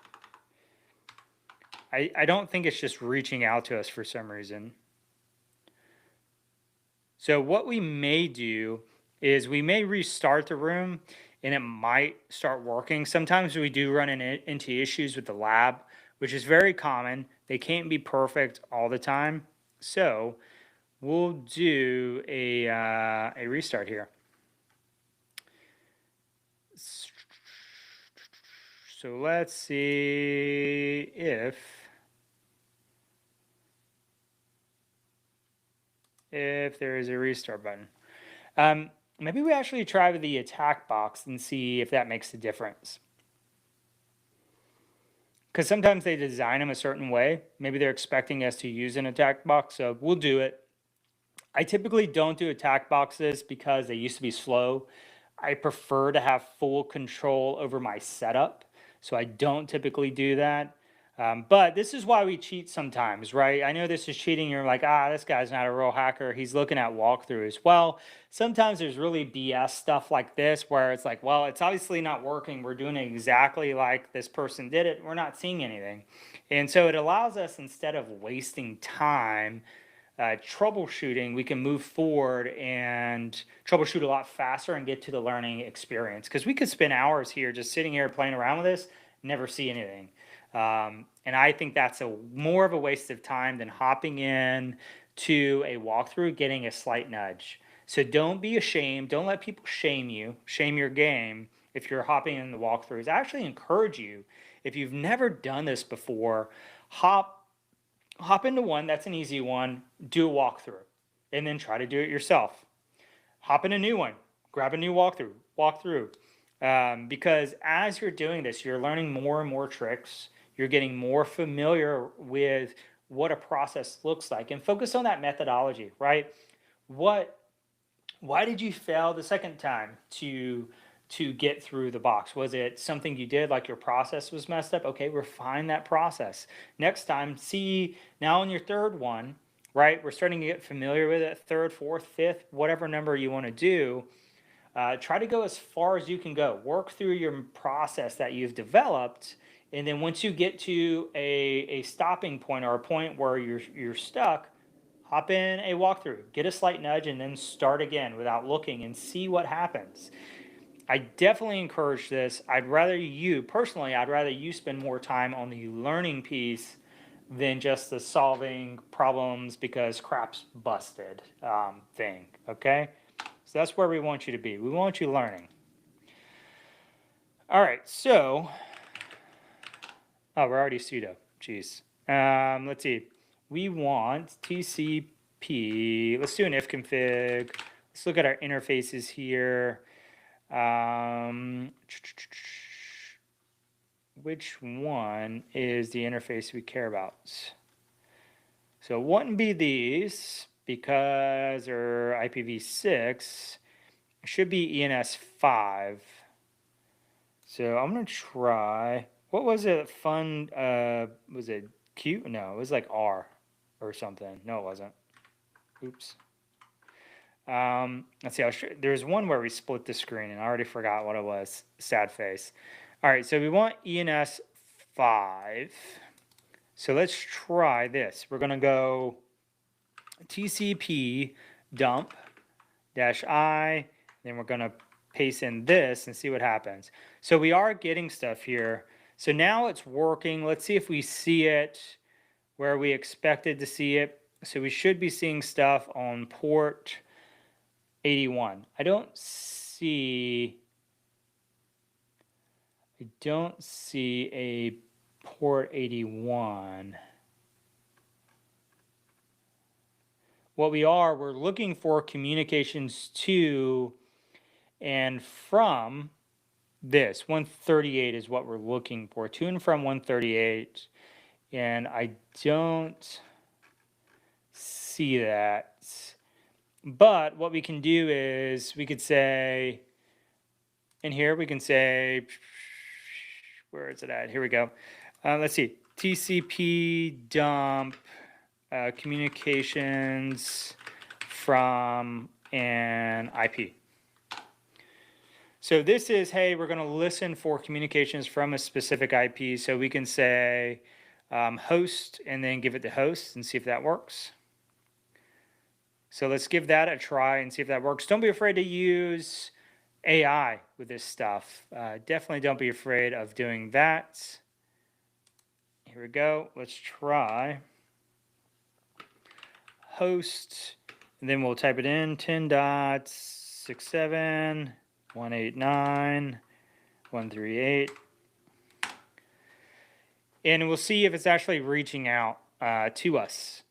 I don't think it's just reaching out to us for some reason. So what we may do is we may restart the room, and it might start working. Sometimes we do run into issues with the lab, which is very common. They can't be perfect all the time. So we'll do a restart here. So let's see if there is a restart button. Maybe we actually try with the attack box and see if that makes a difference. Because sometimes they design them a certain way. Maybe they're expecting us to use an attack box, so we'll do it. I typically don't do attack boxes because they used to be slow. I prefer to have full control over my setup, so I don't typically do that. But this is why we cheat sometimes, right? I know this is cheating. You're like, this guy's not a real hacker. He's looking at walkthroughs. Well, sometimes there's really BS stuff like this where it's like, well, it's obviously not working. We're doing it exactly like this person did it. We're not seeing anything. And so it allows us, instead of wasting time troubleshooting, we can move forward and troubleshoot a lot faster and get to the learning experience. Because we could spend hours here just sitting here playing around with this, never see anything. And I think that's more of a waste of time than hopping in to a walkthrough, getting a slight nudge. So don't be ashamed. Don't let people shame you, shame your game if you're hopping in the walkthroughs. I actually encourage you, if you've never done this before, hop into one. That's an easy one. Do a walkthrough, and then try to do it yourself. Hop in a new one. Grab a new walkthrough. Because as you're doing this, you're learning more and more tricks. You're getting more familiar with what a process looks like, and focus on that methodology, right? Why did you fail the second time to get through the box? Was it something you did, like your process was messed up? Okay, refine that process. Next time, see, now on your third one, right? We're starting to get familiar with it, third, fourth, fifth, whatever number you want to do. Try to go as far as you can go. Work through your process that you've developed, and then once you get to a stopping point, or a point where you're stuck, hop in a walkthrough, get a slight nudge, and then start again without looking and see what happens. I definitely encourage this. I'd rather you spend more time on the learning piece than just the solving problems because crap's busted thing, okay? So that's where we want you to be. We want you learning. All right, so, we're already sudo. Jeez. Let's see. We want TCP Let's do an if config. Let's look at our interfaces here. Which one is the interface we care about? So it wouldn't be these because they're IPv6. It should be ENS5. So I'm going to try, what was it? Was it Q? No, it was like R or something. No, it wasn't. Oops. Let's see, there's one where we split the screen and I already forgot what it was. Sad face. All right, so we want ENS5. So let's try this. We're going to go TCP dump -I, then we're going to paste in this and see what happens. So we are getting stuff here. So now it's working. Let's see if we see it where we expected to see it. So we should be seeing stuff on port 81. I don't see a port 81. We're looking for communications to and from this. 138 is what we're looking for. To and from 138. And I don't see that. But what we can do is we could say, in here we can say, where is it at? Here we go. Let's see, TCP dump communications from an IP. So this is, hey, we're going to listen for communications from a specific IP. So we can say host and then give it to host and see if that works. So let's give that a try and see if that works. Don't be afraid to use AI with this stuff. Definitely don't be afraid of doing that. Here we go. Let's try host, and then we'll type it in 10.67.189.138. And we'll see if it's actually reaching out to us.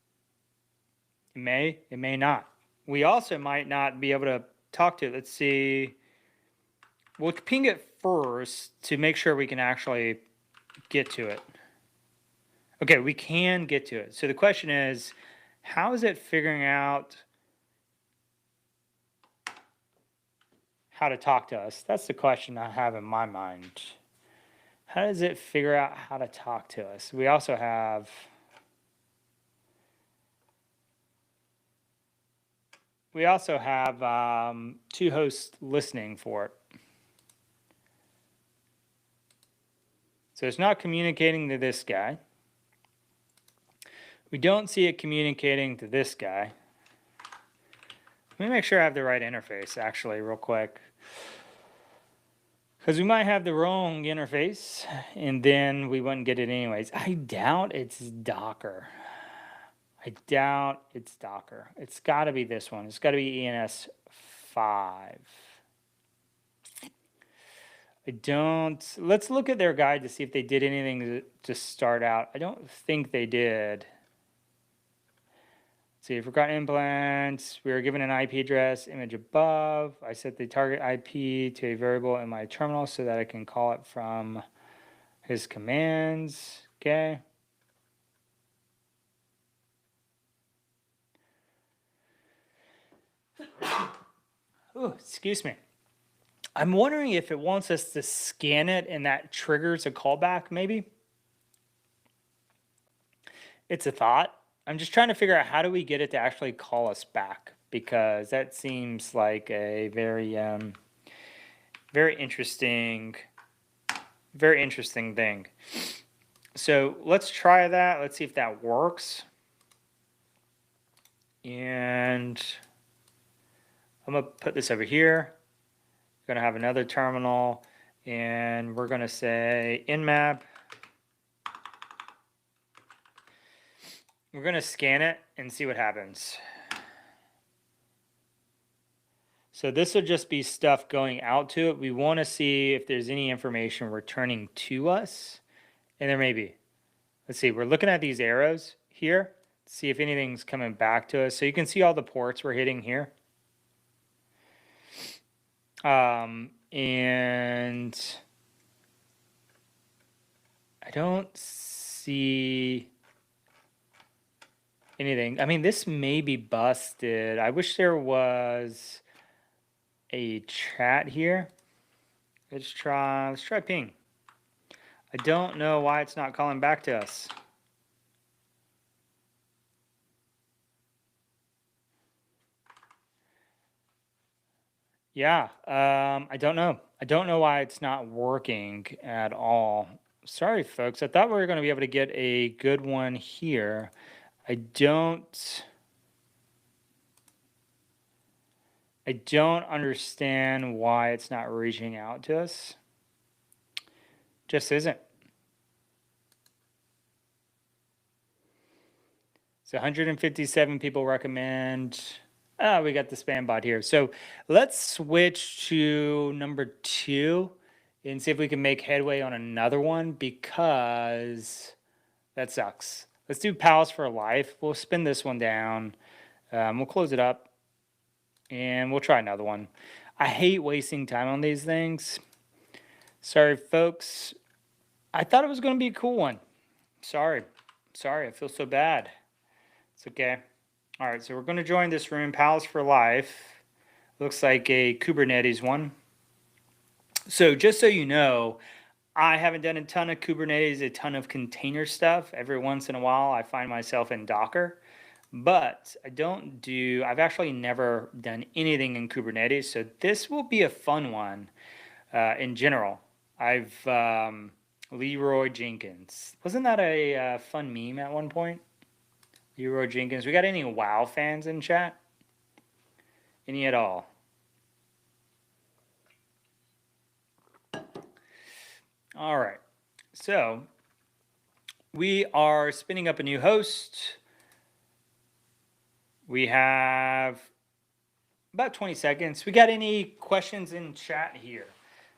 It may not. We also might not be able to talk to it. Let's see. We'll ping it first to make sure we can actually get to it. Okay, we can get to it. So the question is, how is it figuring out how to talk to us? That's the question I have in my mind. How does it figure out how to talk to us? We also have two hosts listening for it. So it's not communicating to this guy. We don't see it communicating to this guy. Let me make sure I have the right interface, actually, real quick. Because we might have the wrong interface, and then we wouldn't get it anyways. I doubt it's Docker. It's got to be this one. It's got to be ENS5. Let's look at their guide to see if they did anything to start out. I don't think they did. Let's see, forgot implants. We were given an IP address, image above. I set the target IP to a variable in my terminal so that I can call it from his commands. Okay. Oh, excuse me. I'm wondering if it wants us to scan it and that triggers a callback, maybe. It's a thought. I'm just trying to figure out how do we get it to actually call us back, because that seems like a very interesting thing. So let's try that. Let's see if that works. And I'm going to put this over here. We're going to have another terminal, and we're going to say Nmap. We're going to scan it and see what happens. So this will just be stuff going out to it. We want to see if there's any information returning to us, and there may be. Let's see, we're looking at these arrows here. see if anything's coming back to us. So you can see all the ports we're hitting here. And I don't see anything. I mean, this may be busted. I wish there was a chat here. Let's try ping. I don't know why it's not calling back to us. Yeah, I don't know. I don't know why it's not working at all. Sorry, folks. I thought we were going to be able to get a good one here. I don't understand why it's not reaching out to us. Just isn't. So 157 people recommend. Oh, we got the spam bot here. So let's switch to number 2 and see if we can make headway on another one, because that sucks. Let's do Pals for Life. We'll spin this one down. We'll close it up and we'll try another one. I hate wasting time on these things. Sorry, folks. I thought it was going to be a cool one. Sorry. I feel so bad. It's okay. All right, so we're going to join this room, Pals for Life. Looks like a Kubernetes one. So just so you know, I haven't done a ton of Kubernetes, a ton of container stuff. Every once in a while, I find myself in Docker. But I've actually never done anything in Kubernetes. So this will be a fun one in general. Leroy Jenkins. Wasn't that a fun meme at one point? Leroy Jenkins. We got any WoW fans in chat? Any at all? All right. So we are spinning up a new host. We have about 20 seconds. We got any questions in chat here?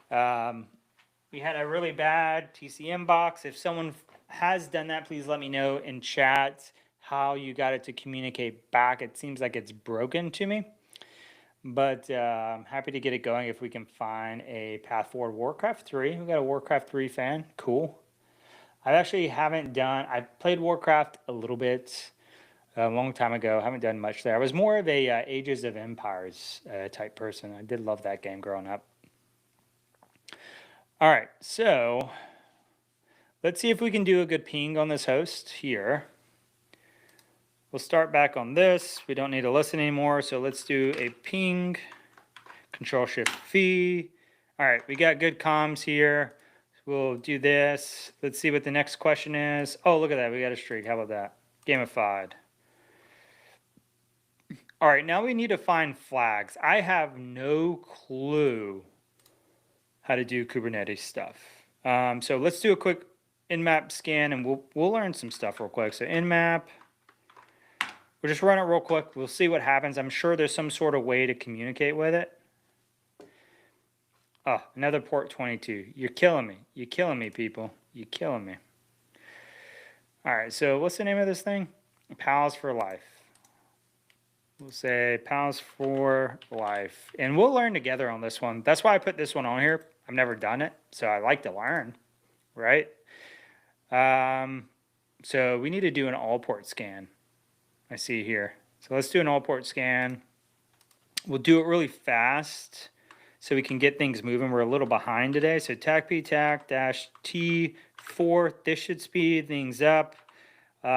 We had a really bad TCM box. If someone has done that, please let me know in chat how you got it to communicate back. It seems like it's broken to me, but I'm happy to get it going if we can find a path forward. Warcraft 3, we got a Warcraft 3 fan, cool. I've played Warcraft a little bit a long time ago. I haven't done much there. I was more of a Ages of Empires type person. I did love that game growing up. All right, so let's see if we can do a good ping on this host here. We'll start back on this. We don't need to listen anymore, so let's do a ping, Control-Shift-V. All right, we got good comms here. We'll do this. Let's see what the next question is. Oh, look at that. We got a streak. How about that? Gamified. All right, now we need to find flags. I have no clue how to do Kubernetes stuff. So let's do a quick Nmap scan, and we'll learn some stuff real quick. So Nmap. We'll just run it real quick. We'll see what happens. I'm sure there's some sort of way to communicate with it. Oh, another port 22. You're killing me. You're killing me, people. You're killing me. All right, so what's the name of this thing? Pals for Life. We'll say Pals for Life. And we'll learn together on this one. That's why I put this one on here. I've never done it, so I like to learn, right? So we need to do an all port scan. I see here. So let's do an all port scan. We'll do it really fast so we can get things moving. We're a little behind today. So TACP TAC -T4. This should speed things up. We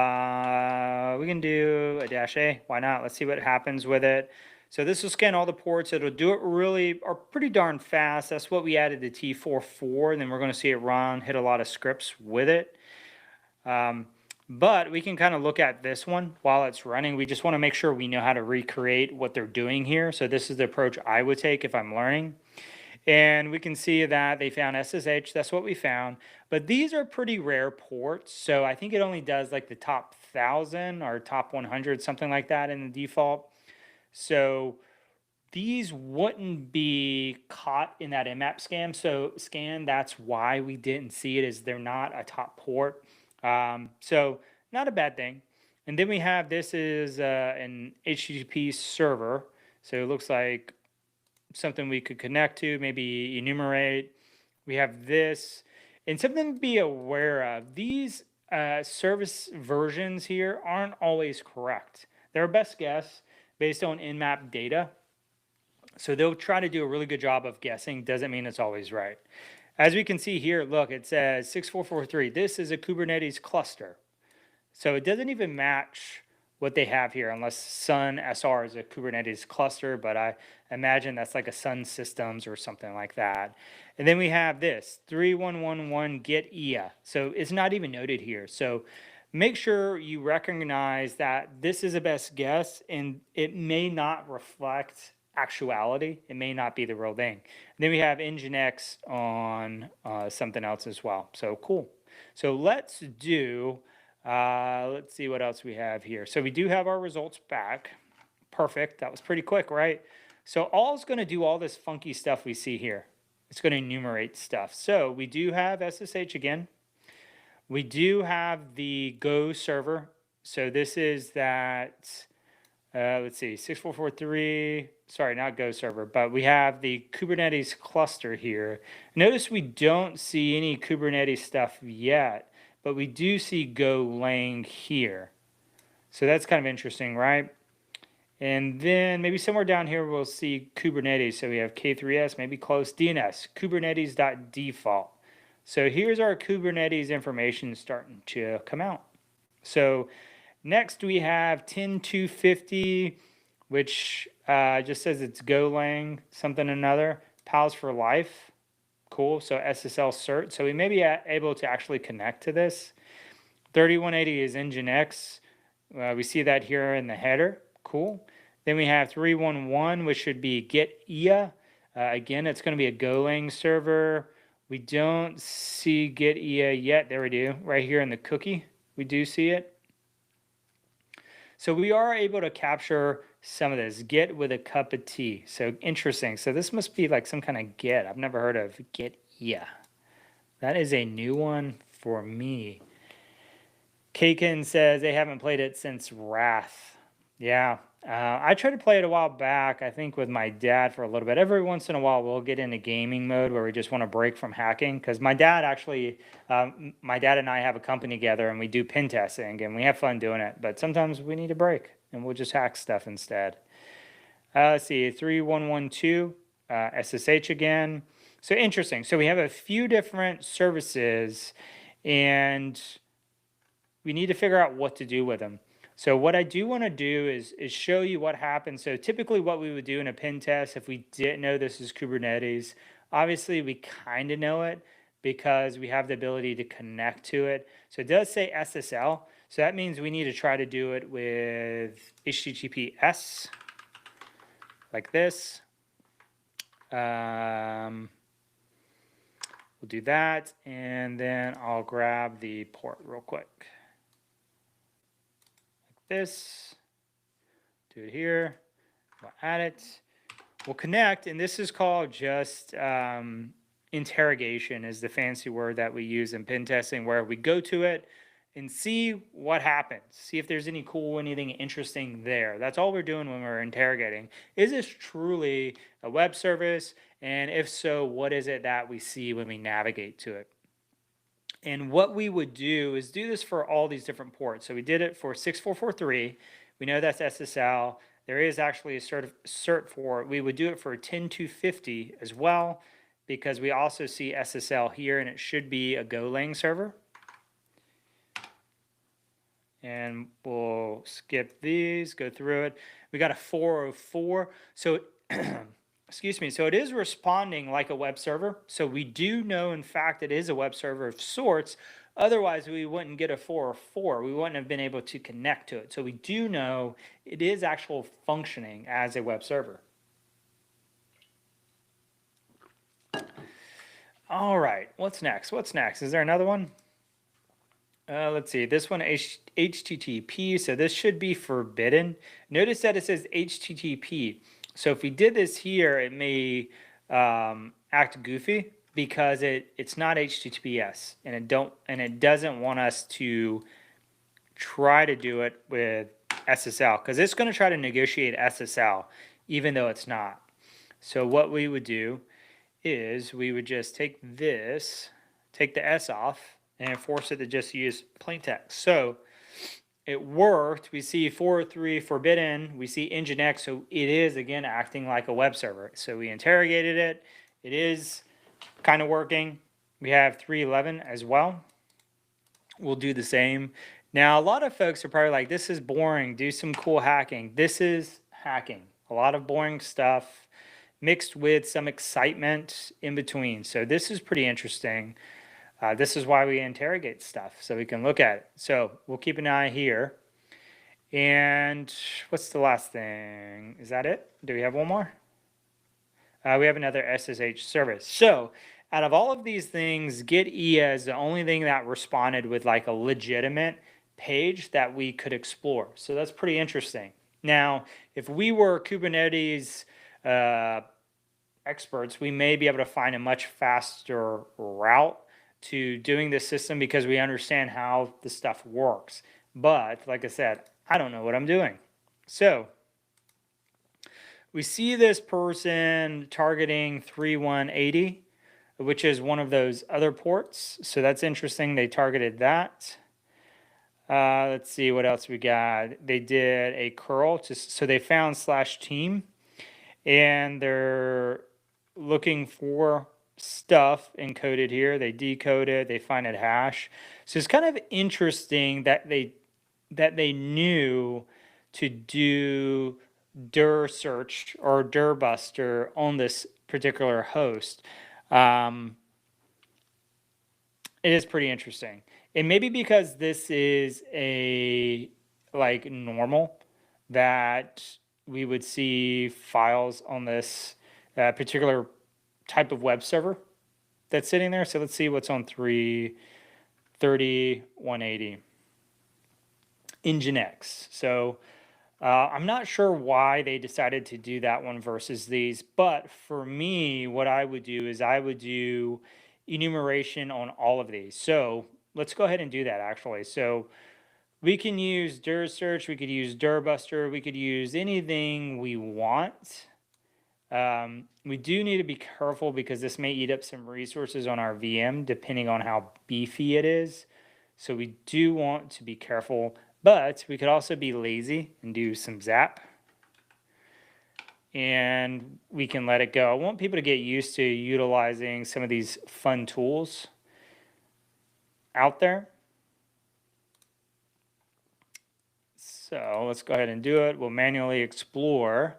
can do a -A. Why not? Let's see what happens with it. So this will scan all the ports. It'll do it really or pretty darn fast. That's what we added the T4 for. And then we're going to see it run, hit a lot of scripts with it. But we can kind of look at this one while it's running. We just want to make sure we know how to recreate what they're doing here. So this is the approach I would take if I'm learning. And we can see that they found SSH. That's what we found. But these are pretty rare ports. So I think it only does like the top 1,000 or top 100, something like that in the default. So these wouldn't be caught in that Nmap scan. That's why we didn't see it, is they're not a top port. So not a bad thing. And then we have, this is an HTTP server. So it looks like something we could connect to, maybe enumerate. We have this. And something to be aware of, these service versions here aren't always correct. They're a best guess based on Nmap data. So they'll try to do a really good job of guessing. Doesn't mean it's always right. As we can see here, look, it says 6443. This is a Kubernetes cluster. So it doesn't even match what they have here, unless Sun SR is a Kubernetes cluster, but I imagine that's like a Sun Systems or something like that. And then we have this 3111 get IA. So it's not even noted here. So make sure you recognize that this is a best guess and it may not reflect actuality. It may not be the real thing. And then we have Nginx on something else as well. So cool. So let's do, let's see what else we have here. So we do have our results back. Perfect. That was pretty quick, right? So all is going to do all this funky stuff we see here. It's going to enumerate stuff. So we do have SSH again. We do have the Go server. So this is that, let's see, 6443, sorry, not Go server, but we have the Kubernetes cluster here. Notice we don't see any Kubernetes stuff yet, but we do see Golang here. So that's kind of interesting, right? And then maybe somewhere down here we'll see Kubernetes. So we have K3S, maybe close, DNS, Kubernetes.default. So here's our Kubernetes information starting to come out. So next we have 10250, which just says it's Golang, something another, PALs for life. Cool, so SSL cert. So we may be able to actually connect to this. 3180 is Nginx. We see that here in the header. Cool. Then we have 311, which should be get IA. Again, it's going to be a Golang server. We don't see get IA yet. There we do. Right here in the cookie, we do see it. So we are able to capture some of this. Get with a cup of tea. So interesting. So this must be like some kind of get. I've never heard of get IA. That is a new one for me. Kaken says they haven't played it since Wrath. Yeah, I tried to play it a while back, I think with my dad for a little bit. Every once in a while, we'll get into gaming mode where we just want to break from hacking. Because my dad actually, my dad and I have a company together and we do pen testing and we have fun doing it. But sometimes we need a break and we'll just hack stuff instead. Let's see, 3112, SSH again. So interesting. So we have a few different services and we need to figure out what to do with them. So what I do want to do is show you what happens. So typically what we would do in a pen test, if we didn't know this is Kubernetes, obviously we kind of know it because we have the ability to connect to it. So it does say SSL. So that means we need to try to do it with HTTPS, like this. We'll do that, and then I'll grab the port real quick. This, do it here, we'll add it, we'll connect, and this is called just interrogation is the fancy word that we use in pen testing, where we go to it and see what happens, see if there's any cool, anything interesting there. That's all we're doing when we're interrogating. Is this truly a web service? And if so, what is it that we see when we navigate to it? And what we would do is do this for all these different ports. So we did it for 6443. We know that's SSL. There is actually a cert for it. We would do it for 10250 as well, because we also see SSL here, and it should be a Golang server. And we'll skip these, go through it. We got a 404. So excuse me, so it is responding like a web server. So we do know, in fact, it is a web server of sorts. Otherwise, we wouldn't get a 404. We wouldn't have been able to connect to it. So we do know it is actual functioning as a web server. All right, what's next? What's next? Is there another one? Let's see, this one, HTTP, so this should be forbidden. Notice that it says HTTP. So if we did this here, it may act goofy because it's not HTTPS, and it doesn't want us to try to do it with SSL, because it's going to try to negotiate SSL, even though it's not. So what we would do is we would just take this, take the S off, and force it to just use plain text. So it worked. We see 403 forbidden. We see Nginx. So it is, again, acting like a web server. So we interrogated it. It is kind of working. We have 311 as well. We'll do the same. Now, a lot of folks are probably like, this is boring. Do some cool hacking. This is hacking. A lot of boring stuff mixed with some excitement in between. So this is pretty interesting. This is why we interrogate stuff, so we can look at it. So we'll keep an eye here. And what's the last thing? Is that it? Do we have one more? We have another SSH service. So out of all of these things, GetEA is the only thing that responded with like a legitimate page that we could explore. So that's pretty interesting. Now, if we were Kubernetes experts, we may be able to find a much faster route to doing this system because we understand how the stuff works. But like I said, I don't know what I'm doing. So we see this person targeting 3180, which is one of those other ports. So that's interesting. They targeted that. Let's see what else we got. They did a curl. So they found /team, and they're looking for stuff encoded here. They decode it. They find it hash. So it's kind of interesting that they knew to do dir search or dir buster on this particular host. It is pretty interesting. And maybe because this is a like normal that we would see files on this particular type of web server that's sitting there. So let's see what's on 330.180. Nginx. So I'm not sure why they decided to do that one versus these, but for me, what I would do is I would do enumeration on all of these. So let's go ahead and do that actually. So we can use dir search, we could use dir buster, we could use anything we want. We do need to be careful because this may eat up some resources on our VM depending on how beefy it is. So we do want to be careful, but we could also be lazy and do some zap. And we can let it go. I want people to get used to utilizing some of these fun tools out there. So let's go ahead and do it. We'll manually explore.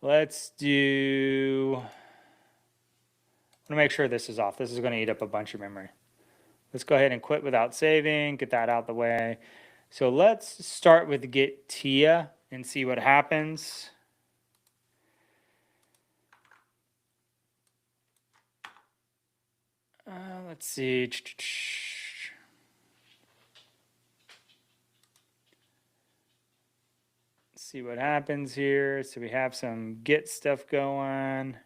Let's do, I want to make sure this is off. This is going to eat up a bunch of memory. Let's go ahead and quit without saving, get that out the way. So let's start with GetEA and see what happens. Let's see. See what happens here. So we have some Git stuff going.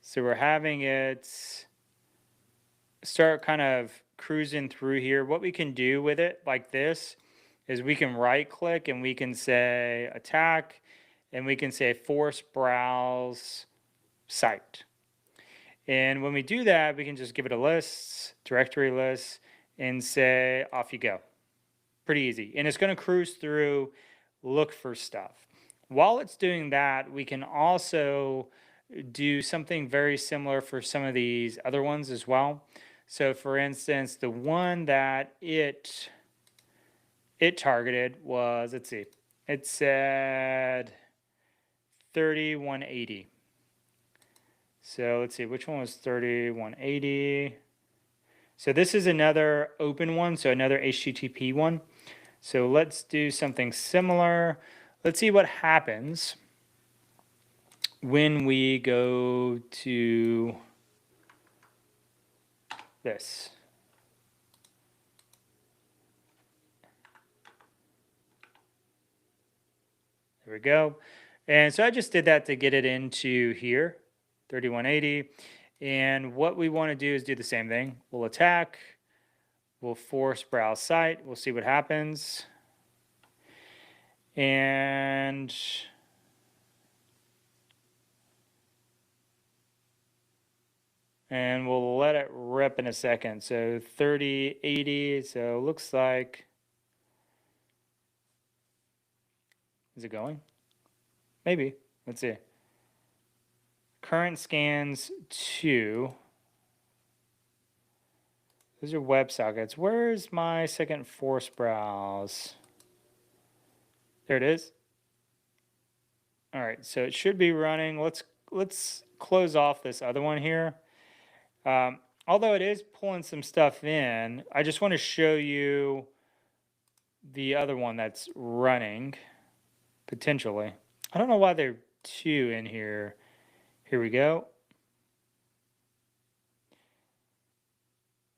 So we're having it start kind of cruising through here. What we can do with it like this is we can right click and we can say attack and we can say force browse site. And when we do that, we can just give it a list, directory list, and say off you go. Pretty easy. And it's going to cruise through, look for stuff. While it's doing that, we can also do something very similar for some of these other ones as well. So for instance, the one that it targeted was, let's see, it said 3180. So let's see, which one was 3180? So this is another open one, so another HTTP one. So let's do something similar. Let's see what happens when we go to this. There we go. And so I just did that to get it into here, 3180. And what we want to do is do the same thing. We'll attack. We'll force browse site. We'll see what happens. And we'll let it rip in a second. So 3080, so looks like, is it going? Maybe, let's see. Current scans 2. Those are WebSockets. Where's my second force browse? There it is. All right, so it should be running. Let's close off this other one here. Although it is pulling some stuff in, I just want to show you the other one that's running, potentially. I don't know why there are 2 in here. Here we go.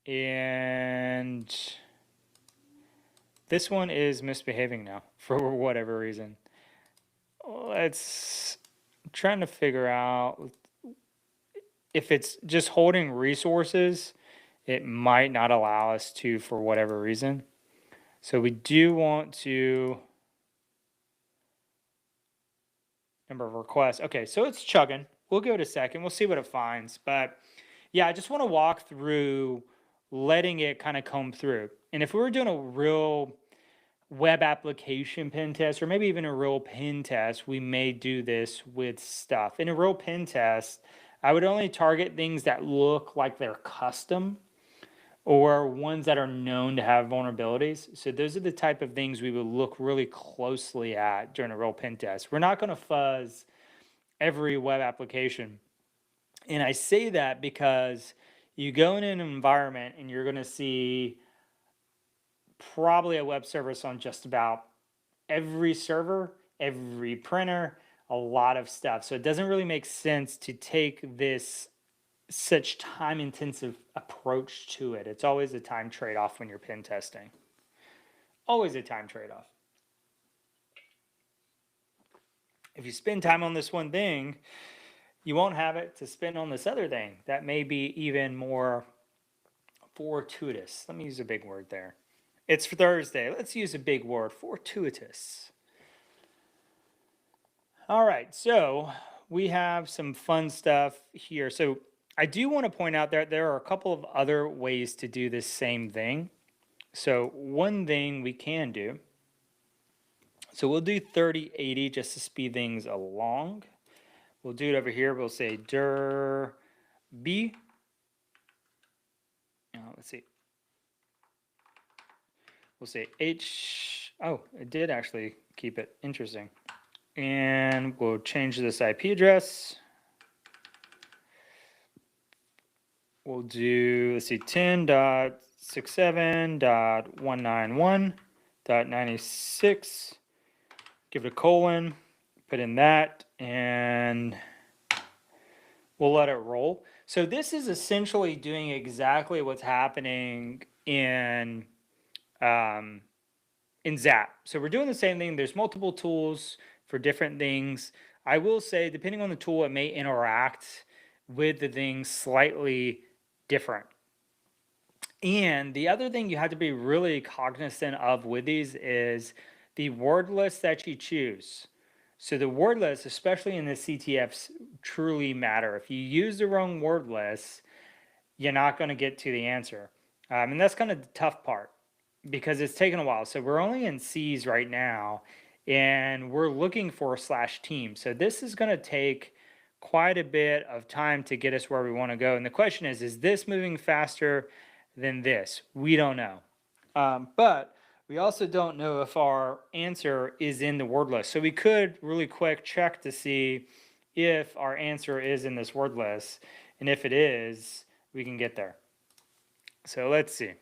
And this one is misbehaving now for whatever reason. I'm trying to figure out if it's just holding resources, it might not allow us to for whatever reason. So we do want to, number of requests. Okay, so it's chugging. We'll give it a second. We'll see what it finds. But yeah, I just want to walk through letting it kind of comb through. And if we were doing a real web application pen test, or maybe even a real pen test, we may do this with stuff. In a real pen test, I would only target things that look like they're custom or ones that are known to have vulnerabilities. So those are the type of things we would look really closely at during a real pen test. We're not going to fuzz every web application. And I say that because you go in an environment and you're going to see probably a web service on just about every server, every printer, a lot of stuff. So it doesn't really make sense to take this such time intensive approach to it. It's always a time trade-off when you're pen testing. Always a time trade-off. If you spend time on this one thing, you won't have it to spend on this other thing. That may be even more fortuitous. Let me use a big word there. It's Thursday. Let's use a big word, fortuitous. All right, so we have some fun stuff here. So I do want to point out that there are a couple of other ways to do this same thing. So one thing we can do, so we'll do 3080 just to speed things along. We'll do it over here. We'll say dir b. Let's see. We'll say h. Oh, it did actually keep it. Interesting. And we'll change this IP address. We'll do, let's see, 10.67.191.96. Give it a colon, put in that, and we'll let it roll. So this is essentially doing exactly what's happening in Zap. So we're doing the same thing. There's multiple tools for different things. I will say, depending on the tool, it may interact with the things slightly different. And the other thing you have to be really cognizant of with these is the word list that you choose. So the word lists, especially in the CTFs, truly matter. If you use the wrong word list, you're not going to get to the answer. And that's kind of the tough part because it's taken a while. So we're only in C's right now, and we're looking for /team. So this is going to take quite a bit of time to get us where we want to go. And the question is this moving faster than this? We don't know. But we also don't know if our answer is in the word list. So we could really quick check to see if our answer is in this word list. And if it is, we can get there. So let's see.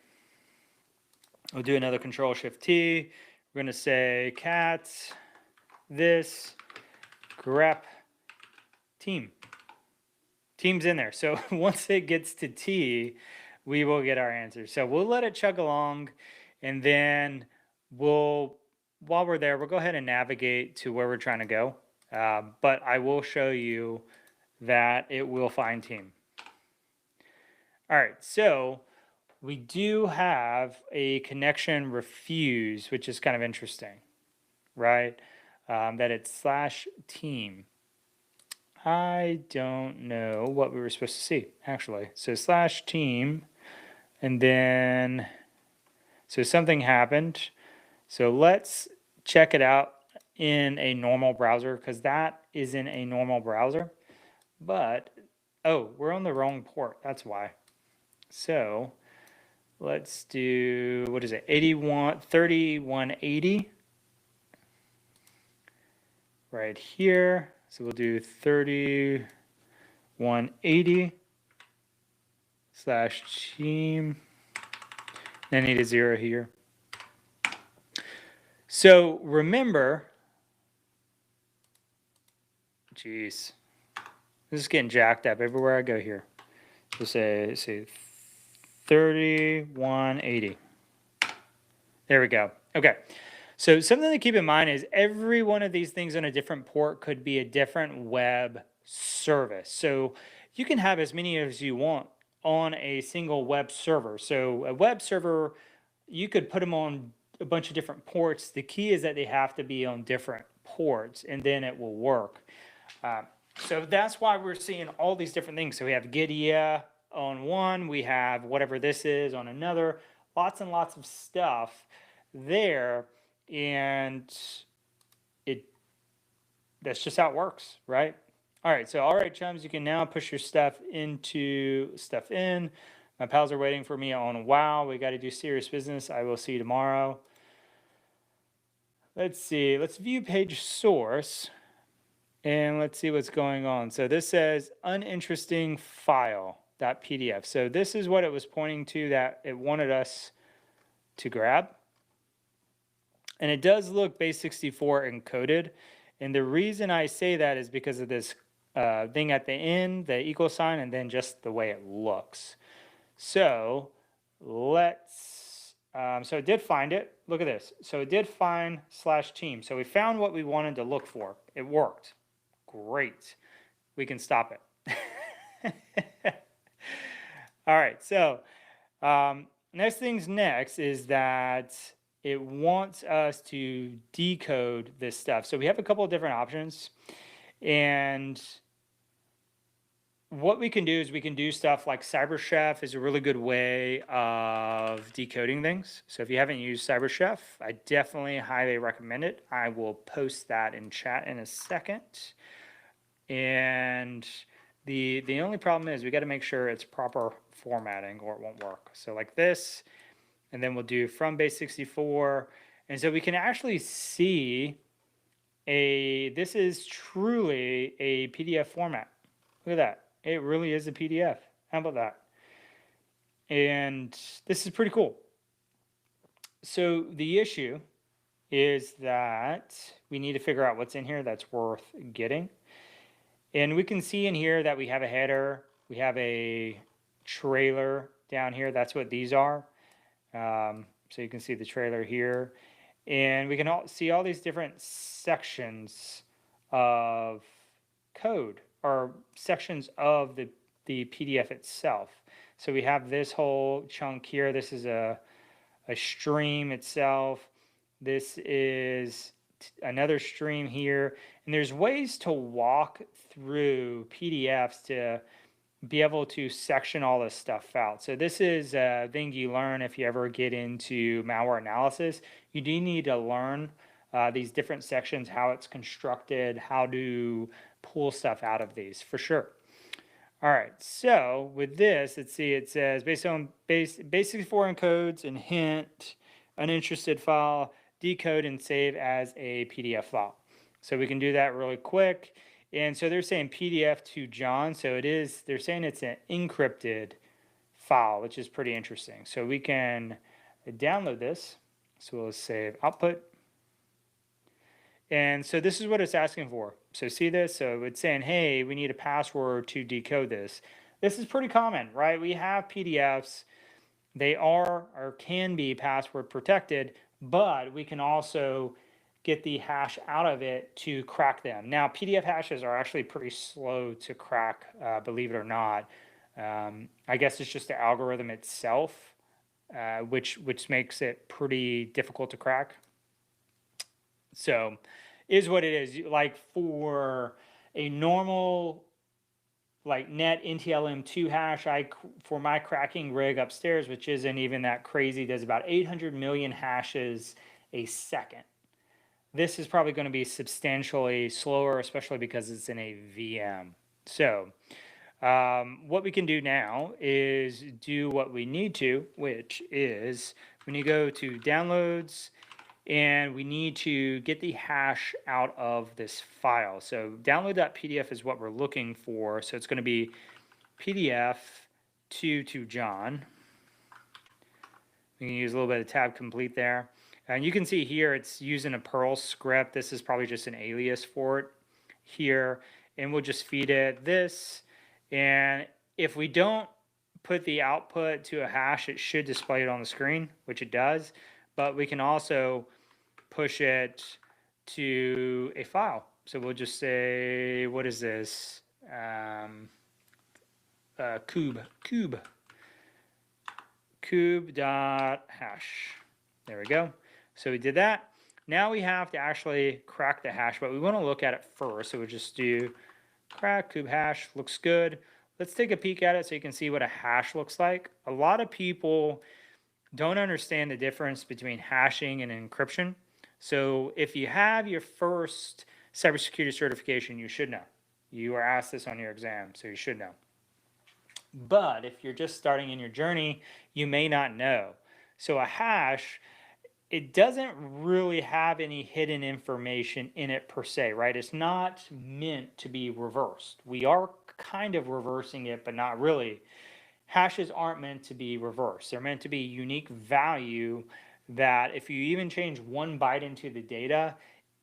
We'll do another Control-Shift-T. We're going to say cat this grep team. Team's in there. So once it gets to T, we will get our answer. So we'll let it chug along, and then while we're there, we'll go ahead and navigate to where we're trying to go. But I will show you that it will find team. All right, so we do have a connection refuse, which is kind of interesting, right? That it's /team. I don't know what we were supposed to see, actually. So /team, and then, so something happened. So let's check it out in a normal browser, because that is in a normal browser. But, oh, we're on the wrong port. That's why. So let's do, what is it, 3180 right here. So we'll do 3180 /team. Then I need a 0 here. So remember, geez, this is getting jacked up everywhere I go here. So say 3180. There we go. Okay. So something to keep in mind is every one of these things on a different port could be a different web service. So you can have as many as you want on a single web server. So a web server, you could put them on a bunch of different ports. The key is that they have to be on different ports, and then it will work. So that's why we're seeing all these different things. So we have Gidia on one, we have whatever this is on another, lots and lots of stuff there, and that's just how it works, right? All right, so all right, chums, you can now push your stuff in. My pals are waiting for me on WoW. We got to do serious business. I will see you tomorrow. Let's see. Let's view page source. And let's see what's going on. So this says uninteresting file.pdf. So this is what it was pointing to that it wanted us to grab. And it does look base64 encoded. And the reason I say that is because of this thing at the end, the equal sign, and then just the way it looks. So let's, so it did find it. Look at this. So it did find /team. So we found what we wanted to look for. It worked. Great. We can stop it. All right. So next is that it wants us to decode this stuff. So we have a couple of different options. And what we can do is we can do stuff like CyberChef is a really good way of decoding things. So if you haven't used CyberChef, I definitely highly recommend it. I will post that in chat in a second. And the only problem is we got to make sure it's proper formatting or it won't work. So like this, and then we'll do from base64. And so we can actually see this is truly a PDF format. Look at that. It really is a PDF. How about that? And this is pretty cool. So the issue is that we need to figure out what's in here that's worth getting. And we can see in here that we have a header, we have a trailer down here. That's what these are. So you can see the trailer here. And we can see all these different sections of code or sections of the PDF itself. So we have this whole chunk here. This is a stream itself. This is another stream here. And there's ways to walk through PDFs to be able to section all this stuff out. So this is a thing you learn if you ever get into malware analysis. You do need to learn these different sections, how it's constructed, how to pull stuff out of these for sure. All right, so with this, let's see, it says based on base64 encodes and hint, uninterested file, decode and save as a PDF file. So we can do that really quick. And so they're saying PDF to John. So it is, they're saying it's an encrypted file, which is pretty interesting. So we can download this. So we'll save output. And so this is what it's asking for. So see this? So it's saying, hey, we need a password to decode this. This is pretty common, right? We have PDFs. They are or can be password protected, but we can also get the hash out of it to crack them. Now, PDF hashes are actually pretty slow to crack, believe it or not. I guess it's just the algorithm itself. which makes it pretty difficult to crack. So, is what it is. Like for a normal like net NTLM2 hash, for my cracking rig upstairs, which isn't even that crazy, does about 800 million hashes a second. This is probably going to be substantially slower, especially because it's in a VM. So what we can do now is do what we need to, which is when you go to downloads, and we need to get the hash out of this file. So download.pdf is what we're looking for. So it's going to be PDF to John. We can use a little bit of tab complete there. And you can see here it's using a Perl script. This is probably just an alias for it here. And we'll just feed it this. And if we don't put the output to a hash, it should display it on the screen, which it does. But we can also push it to a file. So we'll just say, what is this? Kube.hash. There we go. So we did that. Now we have to actually crack the hash, but we want to look at it first. So we'll just do crack kube hash. Looks good. Let's take a peek at it so you can see what a hash looks like. A lot of people don't understand the difference between hashing and encryption. So if you have your first cybersecurity certification, you should know. You were asked this on your exam, so you should know. But if you're just starting in your journey, you may not know. So a hash, it doesn't really have any hidden information in it per se, right? It's not meant to be reversed. We are kind of reversing it, but not really. Hashes aren't meant to be reversed. They're meant to be unique value that if you even change 1 byte into the data,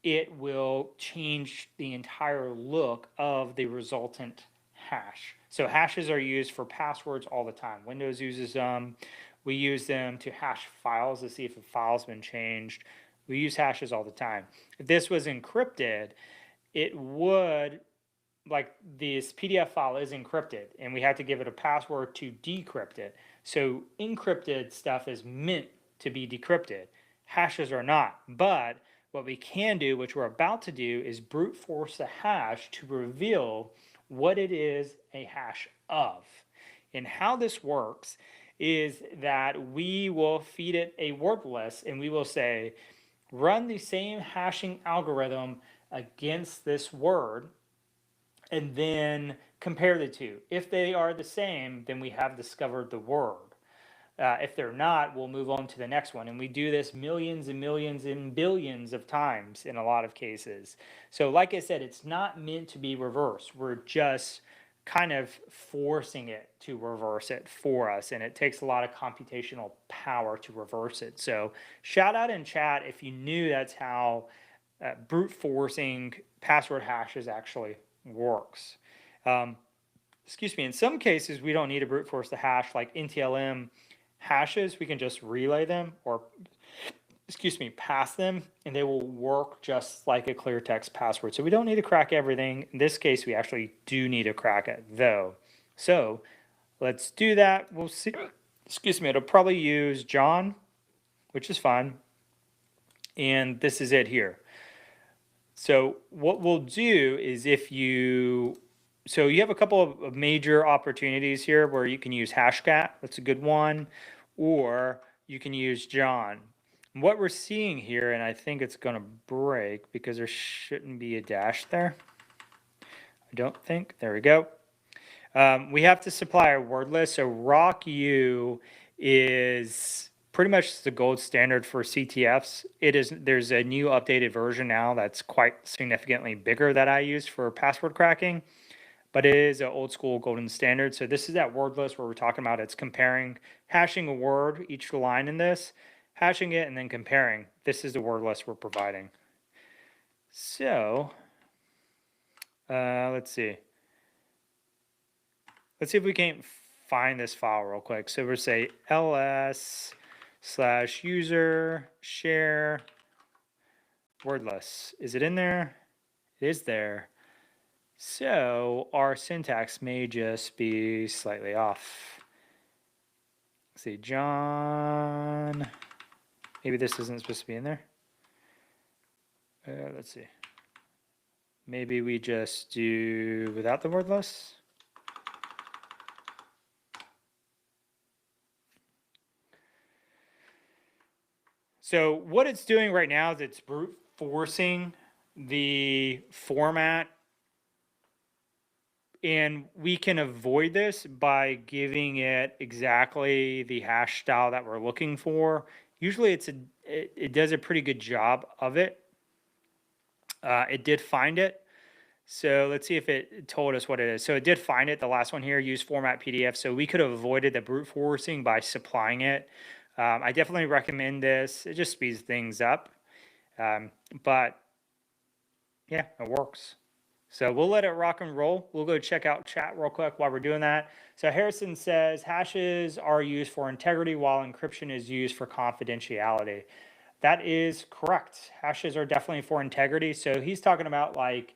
it will change the entire look of the resultant hash. So hashes are used for passwords all the time. Windows uses them. We use them to hash files to see if a file's been changed. We use hashes all the time. If this was encrypted, it would, like this PDF file is encrypted, and we have to give it a password to decrypt it. So encrypted stuff is meant to be decrypted. Hashes are not. But what we can do, which we're about to do, is brute force the hash to reveal what it is a hash of. And how this works is that we will feed it a word list, and we will say, run the same hashing algorithm against this word, and then compare the two. If they are the same, then we have discovered the word. If they're not, we'll move on to the next one. And we do this millions and millions and billions of times in a lot of cases. So like I said, it's not meant to be reversed. We're just kind of forcing it to reverse it for us. And it takes a lot of computational power to reverse it. So shout out in chat if you knew that's how brute forcing password hashes actually works. Excuse me, in some cases, we don't need to brute force the hash, like NTLM hashes, we can just relay them or, excuse me, pass them, and they will work just like a clear text password. So we don't need to crack everything. In this case, we actually do need to crack it though. So let's do that. We'll see. Excuse me, it'll probably use John, which is fine. And this is it here. So what we'll do is so you have a couple of major opportunities here where you can use Hashcat. That's a good one. Or you can use John. What we're seeing here, and I think it's going to break because there shouldn't be a dash there. I don't think. There we go. We have to supply a word list. So RockU is pretty much the gold standard for CTFs. There's a new updated version now that's quite significantly bigger that I use for password cracking, but it is an old school golden standard. So this is that word list where we're talking about it's comparing, hashing a word, each line in this, hashing it, and then comparing. This is the word list we're providing. So let's see. Let's see if we can't find this file real quick. So we'll say ls/user share wordless. Is it in there? It is there. So our syntax may just be slightly off. Let's see, John. Maybe this isn't supposed to be in there. Let's see. Maybe we just do without the wordless. So what it's doing right now is it's brute forcing the format, and we can avoid this by giving it exactly the hash style that we're looking for. Usually it does a pretty good job of it. It did find it. So let's see if it told us what it is. So it did find it, the last one here, use format PDF. So we could have avoided the brute forcing by supplying it. I definitely recommend this. It just speeds things up. But yeah, it works. So we'll let it rock and roll. We'll go check out chat real quick while we're doing that. So Harrison says hashes are used for integrity while encryption is used for confidentiality. That is correct. Hashes are definitely for integrity. So he's talking about, like,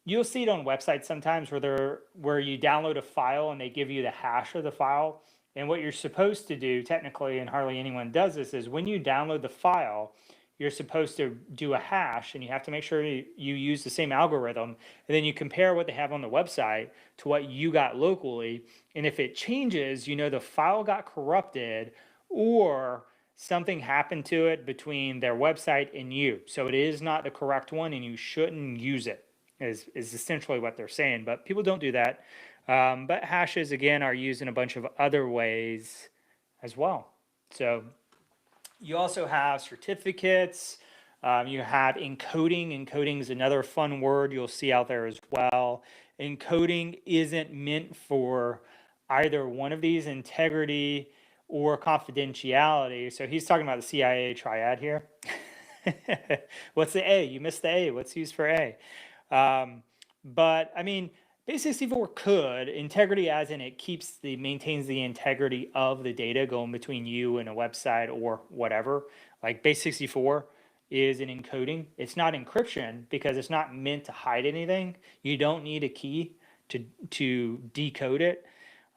you'll see it on websites sometimes where you download a file and they give you the hash of the file. And what you're supposed to do technically, and hardly anyone does this, is when you download the file, you're supposed to do a hash, and you have to make sure you use the same algorithm, and then you compare what they have on the website to what you got locally. And if it changes, you know the file got corrupted or something happened to it between their website and you. So it is not the correct one, and you shouldn't use it, is essentially what they're saying. But people don't do that. But hashes, again, are used in a bunch of other ways as well. So you also have certificates. You have encoding. Encoding is another fun word you'll see out there as well. Encoding isn't meant for either one of these, integrity or confidentiality. So he's talking about the CIA triad here. What's the A? You missed the A. What's used for A? But I mean, Basic 64 could. Integrity as in it maintains the integrity of the data going between you and a website or whatever. Like Basic 64 is an encoding. It's not encryption because it's not meant to hide anything. You don't need a key to decode it.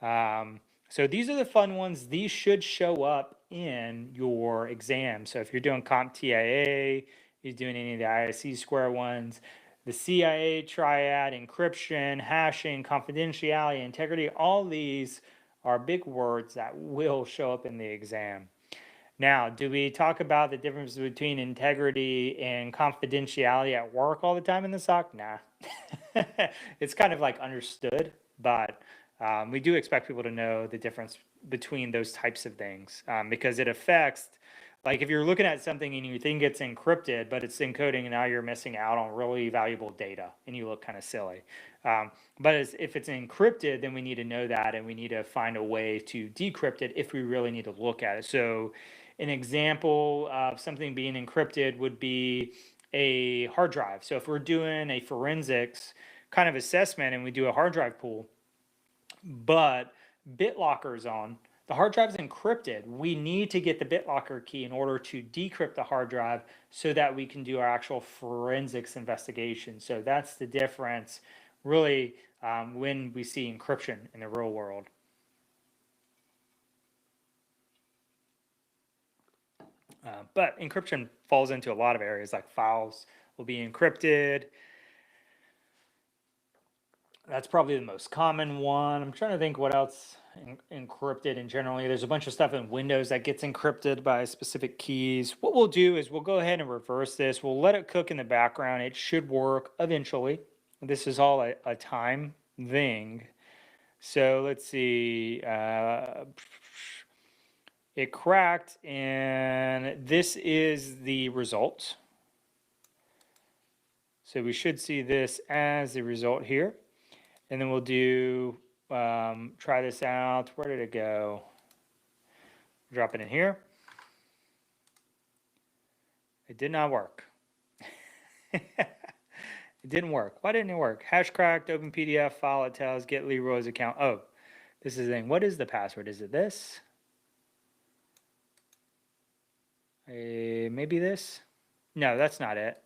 So these are the fun ones. These should show up in your exam. So if you're doing CompTIA, you're doing any of the ISC square ones, the CIA triad, encryption, hashing, confidentiality, integrity, all these are big words that will show up in the exam. Now, do we talk about the difference between integrity and confidentiality at work all the time in the SOC? Nah. It's kind of like understood, but we do expect people to know the difference between those types of things, because it affects, like if you're looking at something and you think it's encrypted, but it's encoding, and now you're missing out on really valuable data and you look kind of silly. But if it's encrypted, then we need to know that, and we need to find a way to decrypt it if we really need to look at it. So an example of something being encrypted would be a hard drive. So if we're doing a forensics kind of assessment and we do a hard drive pool, but BitLocker is on, the hard drive is encrypted, we need to get the BitLocker key in order to decrypt the hard drive so that we can do our actual forensics investigation. So that's the difference, really, when we see encryption in the real world. But encryption falls into a lot of areas, like files will be encrypted. That's probably the most common one. I'm trying to think what else encrypted in generally. There's a bunch of stuff in Windows that gets encrypted by specific keys. What we'll do is we'll go ahead and reverse this. We'll let it cook in the background. It should work eventually. This is all a time thing. So let's see. It cracked, and this is the result. So we should see this as the result here. And then we'll do, try this out. Where did it go? Drop it in here. It did not work. It didn't work. Why didn't it work? Hash cracked, open PDF file, it tells, get Leroy's account. Oh, this is the thing. What is the password? Is it this? Maybe this? No, that's not it.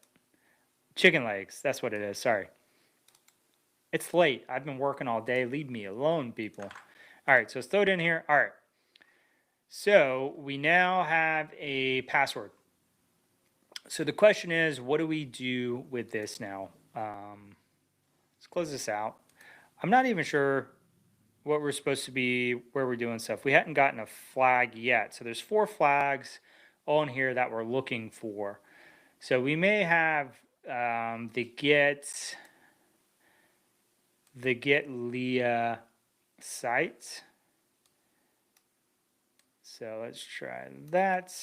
Chicken legs. That's what it is. Sorry. It's late. I've been working all day. Leave me alone, people. All right, so let's throw it in here. All right. So we now have a password. So the question is, what do we do with this now? Let's close this out. I'm not even sure what we're supposed to be, where we're doing stuff. We hadn't gotten a flag yet. So there's 4 flags on here that we're looking for. So we may have the get Leah site. So let's try that.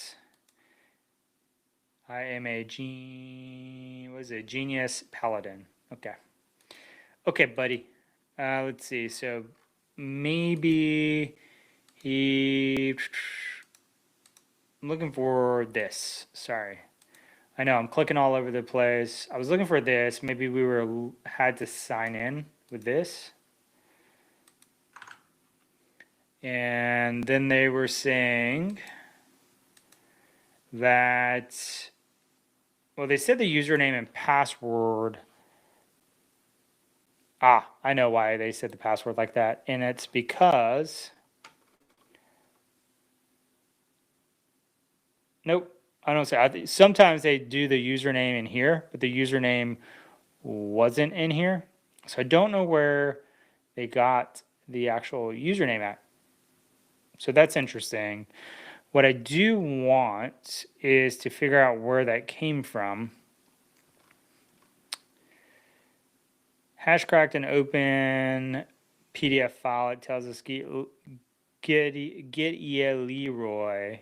I am a genius paladin. Okay. Okay, buddy. Let's see. So maybe I'm looking for this. Sorry. I know I'm clicking all over the place. I was looking for this. Maybe we had to sign in with this. And then they were saying that, well, they said the username and password. I know why they said the password like that. And it's because, nope, I don't say. Sometimes they do the username in here, but the username wasn't in here. So I don't know where they got the actual username at. So that's interesting. What I do want is to figure out where that came from. Hash cracked an open PDF file. It tells us get Leroy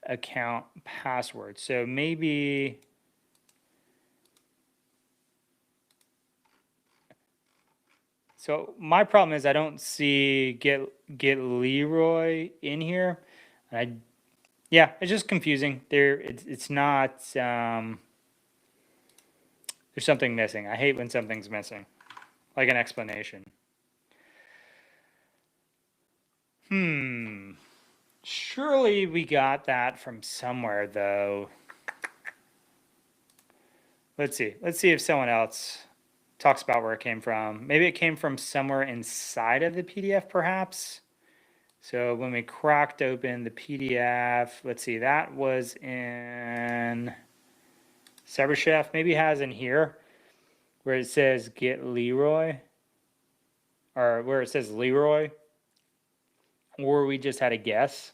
account password. So maybe my problem is I don't see get Leroy in here. Yeah, it's just confusing. It's not. There's something missing. I hate when something's missing, like an explanation. Surely we got that from somewhere, though. Let's see. Let's see if someone else talks about where it came from. Maybe it came from somewhere inside of the PDF, perhaps. So when we cracked open the PDF, let's see, that was in CyberChef. Maybe it has in here where it says get Leroy, or where it says Leroy, or we just had a guess.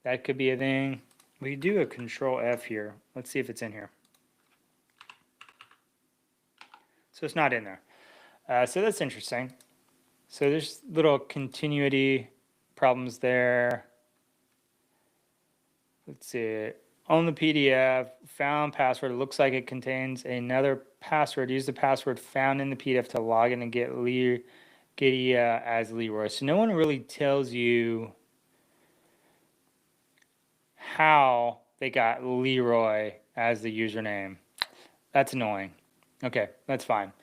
That could be a thing. We do a control F here. Let's see if it's in here. So it's not in there. So that's interesting. So there's little continuity problems there. Let's see. On the PDF, found password. It looks like it contains another password. Use the password found in the PDF to log in and get as Leroy. So no one really tells you how they got Leroy as the username. That's annoying. Okay, that's fine.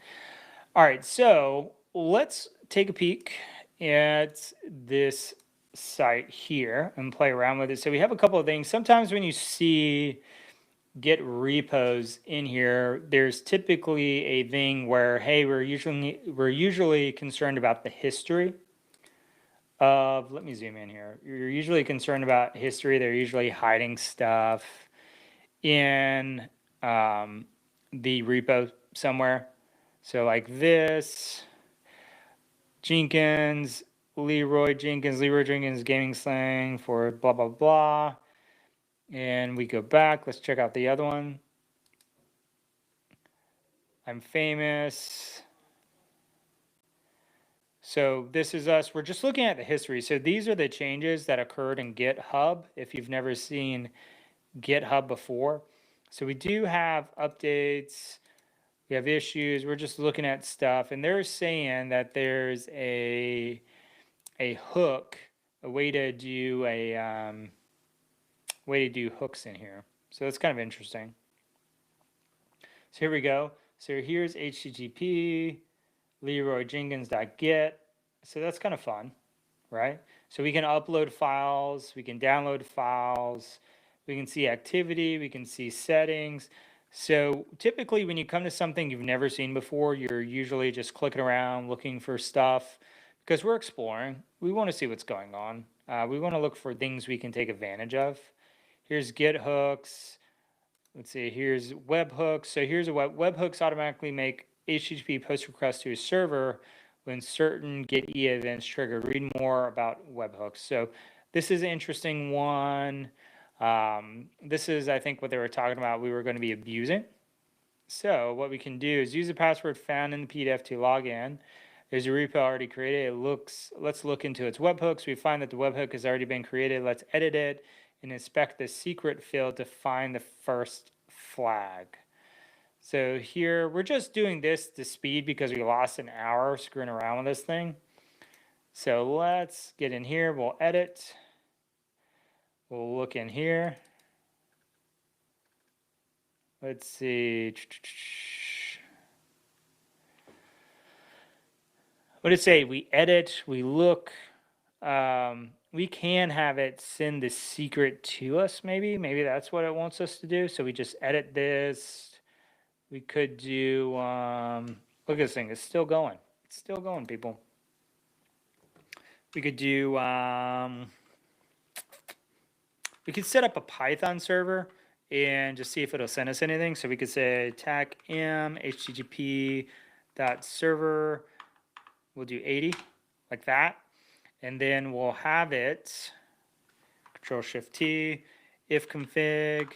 All right, so let's take a peek at this site here and play around with it. So we have a couple of things. Sometimes when you see get repos in here, there's typically a thing where, hey, we're usually concerned about the history of, let me zoom in here. You're usually concerned about history. They're usually hiding stuff in the repo somewhere. So like this, Leroy Jenkins gaming slang for blah, blah, blah. And we go back. Let's check out the other one. I'm famous. So this is us. We're just looking at the history. So these are the changes that occurred in GitHub if you've never seen GitHub before. So we do have updates. We have issues. We're just looking at stuff. And they're saying that there's a hook, a way to do hooks in here. So that's kind of interesting. So here we go. So here's HTTP leroyjenkins.get. So that's kind of fun, right? So we can upload files, we can download files, we can see activity, we can see settings. So typically when you come to something you've never seen before, you're usually just clicking around looking for stuff because we're exploring. We want to see what's going on. We want to look for things we can take advantage of. Here's get hooks. Let's see, here's webhooks. So here's a webhooks automatically make HTTP post requests to a server when certain get EA events trigger. Read more about webhooks. So this is an interesting one. This is, I think, what they were talking about we were going to be abusing. So what we can do is use the password found in the PDF to log in. There's a repo already created. Let's look into its webhooks. We find that the webhook has already been created. Let's edit it and inspect the secret field to find the first flag. So here, we're just doing this to speed because we lost an hour screwing around with this thing. So let's get in here, we'll edit. We'll look in here. Let's see. What did it say? We edit, we look. We can have it send the secret to us, maybe. Maybe that's what it wants us to do. So we just edit this. We could do, look at this thing, it's still going. It's still going, people. We could do, we could set up a Python server and just see if it'll send us anything. So we could say TACM http.server, we'll do 80, like that. And then we'll have it, Control-Shift-T, if config.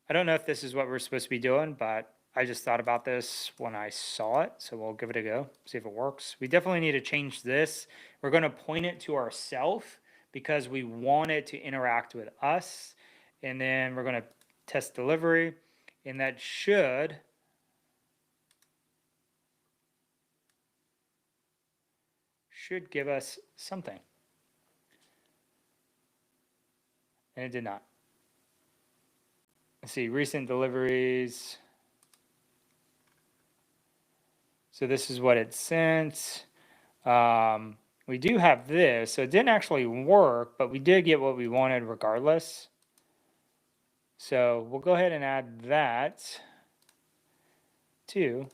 I don't know if this is what we're supposed to be doing, but I just thought about this when I saw it. So we'll give it a go, see if it works. We definitely need to change this. We're going to point it to ourselves because we want it to interact with us. And then we're going to test delivery. And that should give us something. And it did not. Let's see, recent deliveries. So this is what it sent. We do have this, so it didn't actually work, but we did get what we wanted regardless. So we'll go ahead and add that to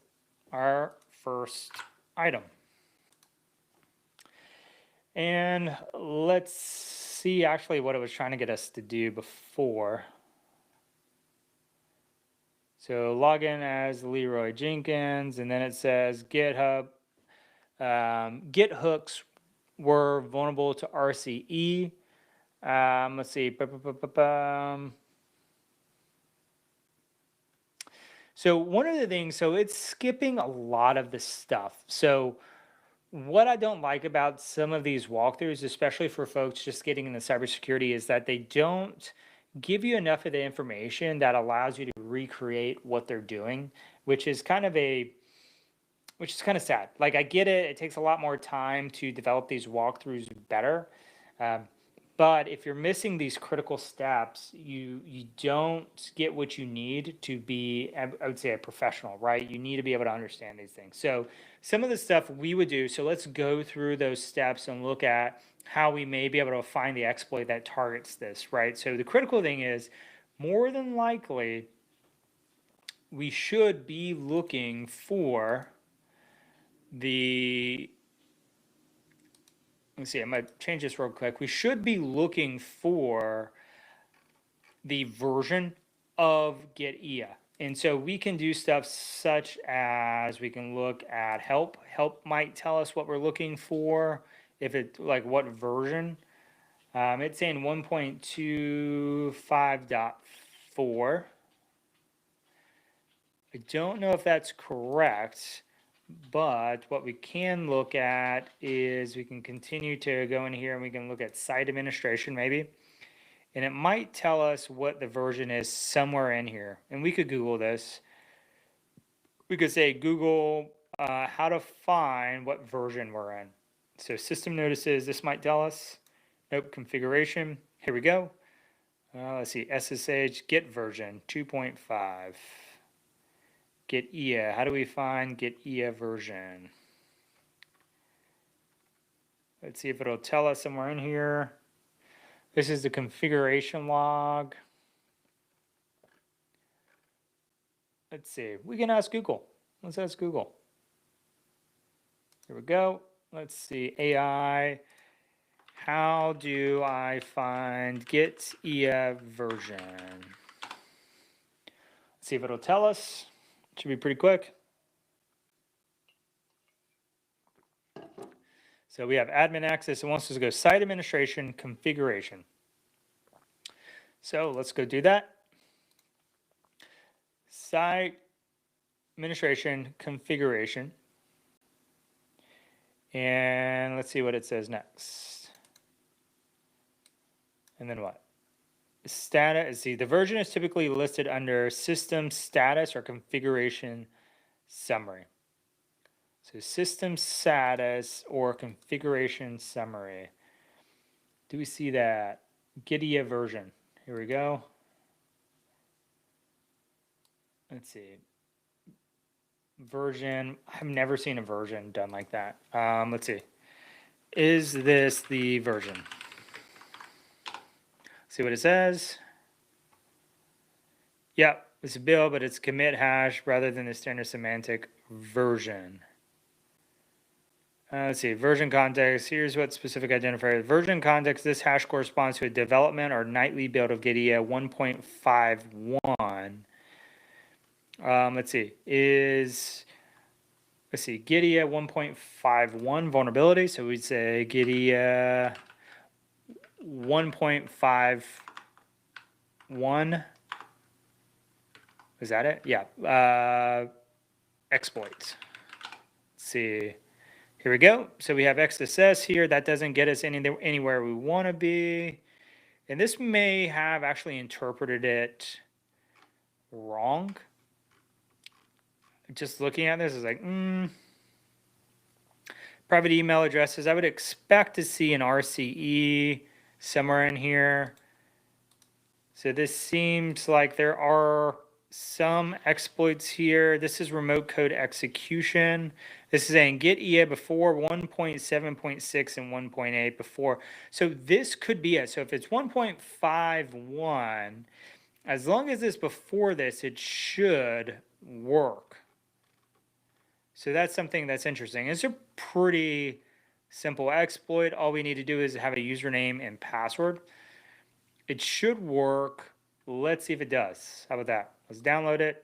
our first item. And let's see actually what it was trying to get us to do before. So log in as Leroy Jenkins, and then it says GitHub. Git hooks were vulnerable to RCE. Let's see. So one of the things, so it's skipping a lot of the stuff. So what I don't like about some of these walkthroughs, especially for folks just getting into cybersecurity, is that they don't give you enough of the information that allows you to recreate what they're doing, which is kind of sad. Like, I get it. It takes a lot more time to develop these walkthroughs better. But if you're missing these critical steps, you don't get what you need to be, I would say, a professional, right? You need to be able to understand these things. So some of the stuff we would do, so let's go through those steps and look at how we may be able to find the exploit that targets this, right? So the critical thing is, more than likely, we should be looking for the, let's see, I might change this real quick. We should be looking for the version of GetEA. And so we can do stuff such as we can look at help. Help might tell us what we're looking for, if it, like, what version. It's saying 1.25.4. I don't know if that's correct. But what we can look at is we can continue to go in here and we can look at site administration maybe. And it might tell us what the version is somewhere in here. And we could Google this. We could say Google how to find what version we're in. So system notices, this might tell us. Nope, configuration. Here we go. Let's see, SSH get version 2.5. GetEA. How do we find GetEA version? Let's see if it'll tell us somewhere in here. This is the configuration log. Let's see. We can ask Google. Let's ask Google. Here we go. Let's see, AI. How do I find Git EA version? Let's see if it'll tell us. Should be pretty quick. So we have admin access. It wants us to go site administration configuration. So let's go do that. Site administration configuration. And let's see what it says next. And then what? Status. See, the version is typically listed under system status or configuration summary. So system status or configuration summary. Do we see that? Git version. Here we go. Let's see. Version. I've never seen a version done like that. Let's see. Is this the version? See what it says. Yep, it's a build, but it's commit hash rather than the standard semantic version. Let's see, version context. Here's what specific identifier. Version context, this hash corresponds to a development or nightly build of Gitea 1.51. Let's see, Gitea 1.51 vulnerability. So we'd say Gitea 1.51. Is that it? Yeah. Exploits. Let's see. Here we go. So we have XSS here. That doesn't get us anywhere we want to be. And this may have actually interpreted it wrong. Just looking at this is like, private email addresses. I would expect to see an RCE somewhere in here. So this seems like there are some exploits here. This is remote code execution. This is saying get EA before 1.7.6 and 1.8 before. So this could be it. So if it's 1.51, as long as it's before this, it should work. So that's something that's interesting. It's a pretty simple exploit. All we need to do is have a username and password. It should work. Let's see if it does. How about that? Let's download it.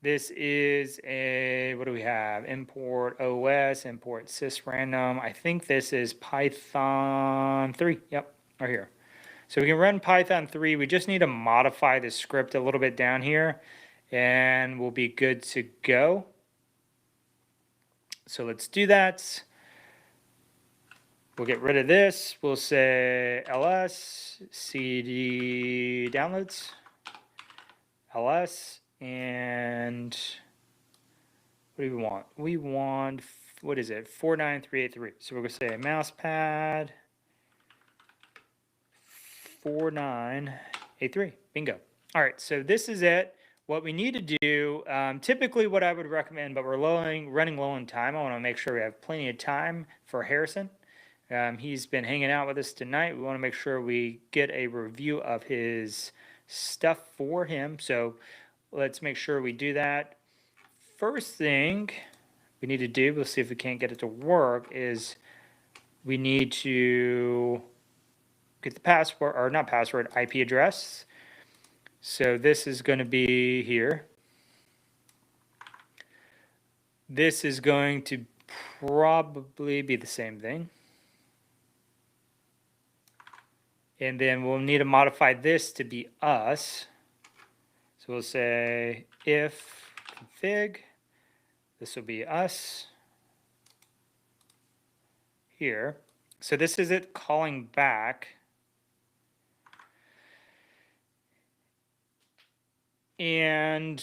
This is a, what do we have? Import OS, import sysrandom. I think this is Python 3. Yep, right here. So we can run Python 3. We just need to modify the script a little bit down here, and we'll be good to go. So let's do that. We'll get rid of this. We'll say ls cd downloads, ls, and what do we want? We want, what is it? 49383. So we're going to say mousepad 4983. Bingo. All right, so this is it. What we need to do, typically what I would recommend, but we're running low on time. I want to make sure we have plenty of time for Harrison. He's been hanging out with us tonight. We want to make sure we get a review of his stuff for him. So let's make sure we do that. First thing we need to do, we'll see if we can't get it to work, is we need to get the password, or not password, IP address. So this is going to be here. This is going to probably be the same thing. And then we'll need to modify this to be us. So we'll say if config, this will be us here. So this is it calling back. And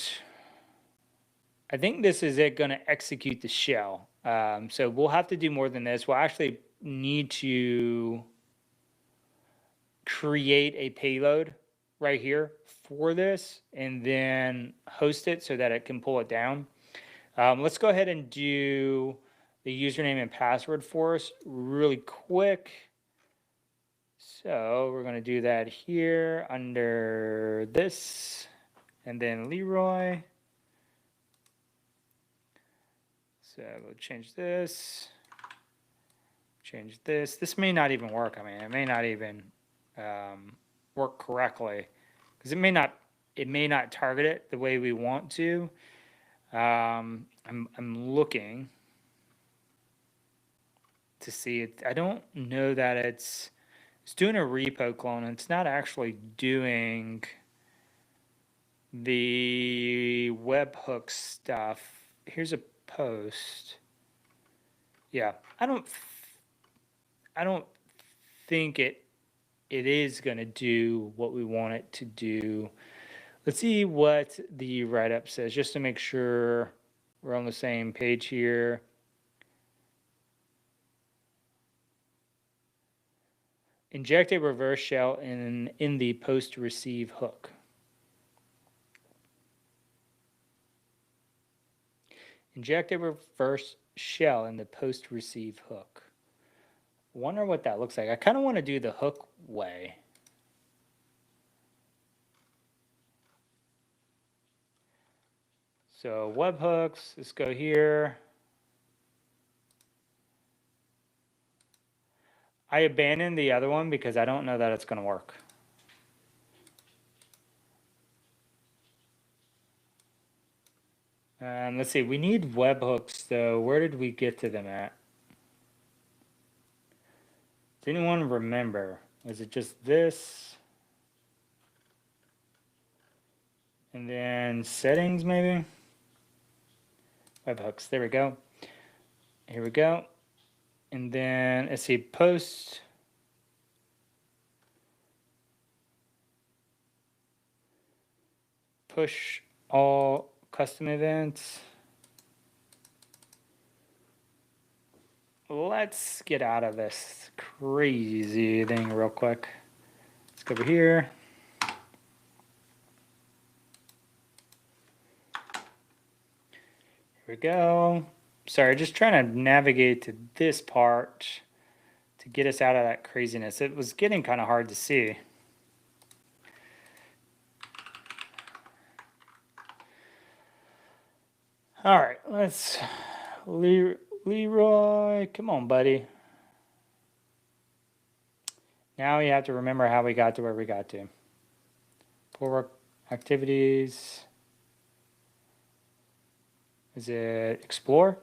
I think this is it going to execute the shell. So we'll have to do more than this. We'll actually need to create a payload right here for this and then host it so that it can pull it down. Let's go ahead and do the username and password for us really quick. So we're going to do that here under this, and then Leroy. So we'll change this. Change this. This may not even work. I mean, it may not even work correctly because it may not target it the way we want to. I'm looking to see it. I don't know that it's doing a repo clone. It's not actually doing the webhook stuff. Here's a post. Yeah, I don't think it is going to do what we want it to do. Let's see what the write-up says, just to make sure we're on the same page here. Inject a reverse shell in the post-receive hook. Inject a reverse shell in the post-receive hook. Wonder what that looks like. I kind of want to do the hook way. So webhooks, let's go here. I abandoned the other one because I don't know that it's going to work. Let's see, we need webhooks though. Where did we get to them at? Does anyone remember? Was it just this? And then settings maybe? Webhooks, there we go. Here we go. And then let's see, post. Push all custom events. Let's get out of this crazy thing real quick. Let's go over here. Here we go. Sorry, just trying to navigate to this part to get us out of that craziness. It was getting kind of hard to see. All right, let's Leroy, come on, buddy. Now you have to remember how we got to where we got to. Pull work activities. Is it explore?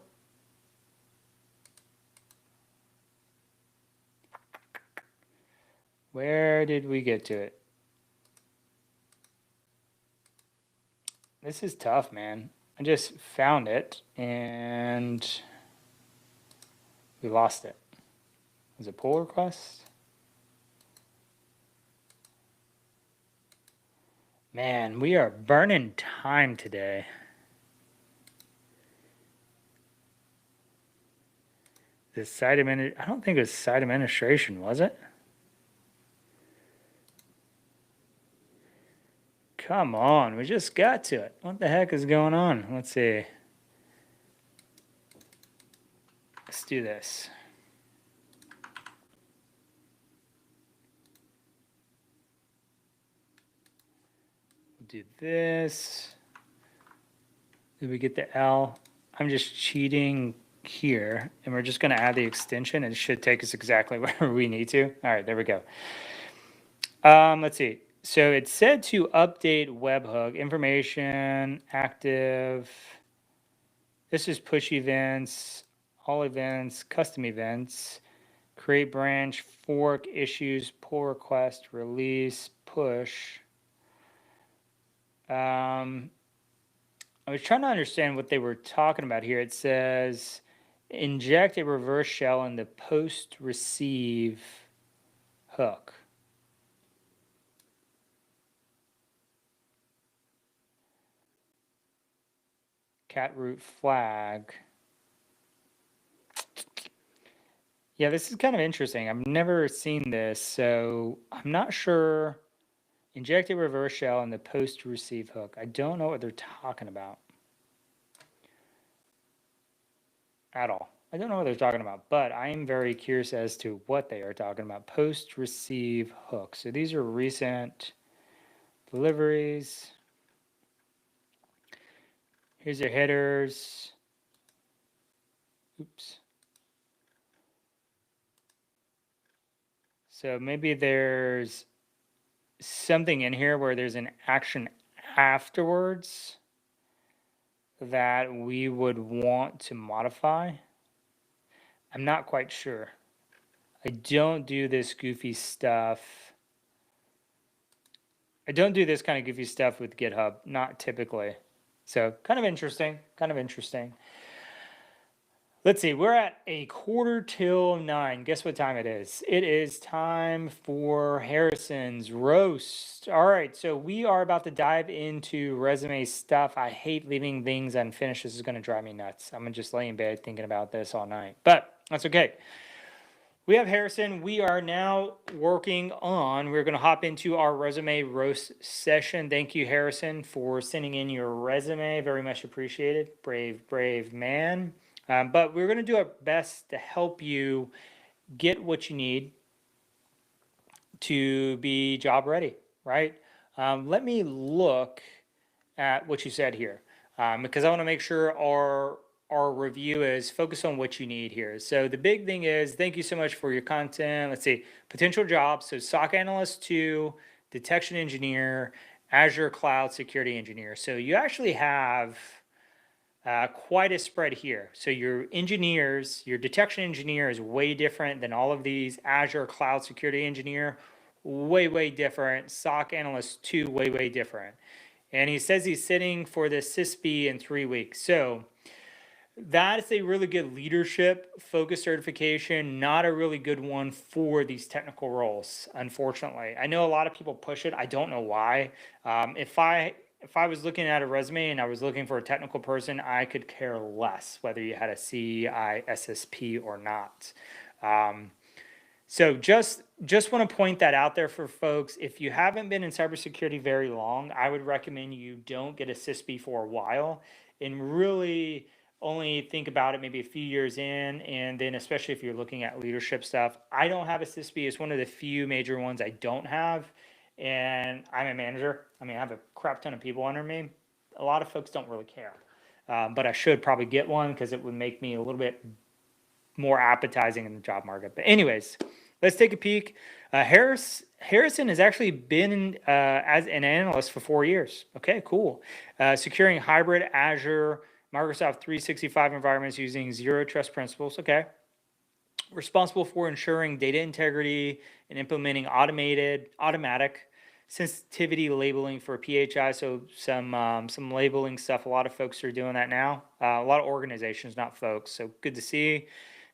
Where did we get to it? This is tough, man. I just found it and we lost it. Was it pull request? Man, we are burning time today. The site I don't think it was site administration, was it? Come on, we just got to it. What the heck is going on? Let's see. Let's do this. We'll do this. Did we get the L? I'm just cheating here, and we're just going to add the extension. It should take us exactly where we need to. All right, there we go. Let's see. So it said to update webhook information active. This is push events, all events, custom events, create branch, fork, issues, pull request, release, push. I was trying to understand what they were talking about here. It says inject a reverse shell in the post receive hook. Cat root flag. Yeah, this is kind of interesting. I've never seen this, so I'm not sure. Inject a reverse shell in the post receive hook. I don't know what they're talking about at all. I don't know what they're talking about, but I am very curious as to what they are talking about. Post receive hook. So these are recent deliveries. Here's your headers. Oops. So maybe there's something in here where there's an action afterwards that we would want to modify. I'm not quite sure. I don't do this goofy stuff. I don't do this kind of goofy stuff with GitHub, not typically. So kind of interesting, kind of interesting. Let's see, we're at 8:45. Guess what time it is? It is time for Harrison's roast. All right, so we are about to dive into resume stuff. I hate leaving things unfinished. This is going to drive me nuts. I'm going to just lay in bed thinking about this all night, but that's okay. We have Harrison. We are now we're going to hop into our resume roast session. Thank you, Harrison, for sending in your resume. Very much appreciated. Brave, brave man. But we're going to do our best to help you get what you need to be job ready, right? Let me look at what you said here because I want to make sure our review is focused on what you need here. So the big thing is, thank you so much for your content. Let's see, potential jobs. So SOC Analyst 2, Detection Engineer, Azure Cloud Security Engineer. So you actually have quite a spread here. So your engineers, your detection engineer is way different than all of these. Azure Cloud Security Engineer, way, way different. SOC Analyst 2, way, way different. And he says he's sitting for the CISB in 3 weeks. So that is a really good leadership focused certification, not a really good one for these technical roles, unfortunately. I know a lot of people push it. I don't know why. If I was looking at a resume and I was looking for a technical person, I could care less whether you had a CISSP or not. So just want to point that out there for folks. If you haven't been in cybersecurity very long, I would recommend you don't get a CISSP for a while and really only think about it maybe a few years in, and then especially if you're looking at leadership stuff. I don't have a CISSP. It's one of the few major ones I don't have, and I'm a manager. I mean, I have a crap ton of people under me. A lot of folks don't really care, but I should probably get one because it would make me a little bit more appetizing in the job market. But anyways, let's take a peek. Harrison has actually been as an analyst for 4 years. Okay, cool. Securing hybrid Azure Microsoft 365 environments using zero trust principles. Okay. Responsible for ensuring data integrity and implementing automatic sensitivity labeling for PHI. So some labeling stuff. A lot of folks are doing that now. A lot of organizations, not folks. So good to see.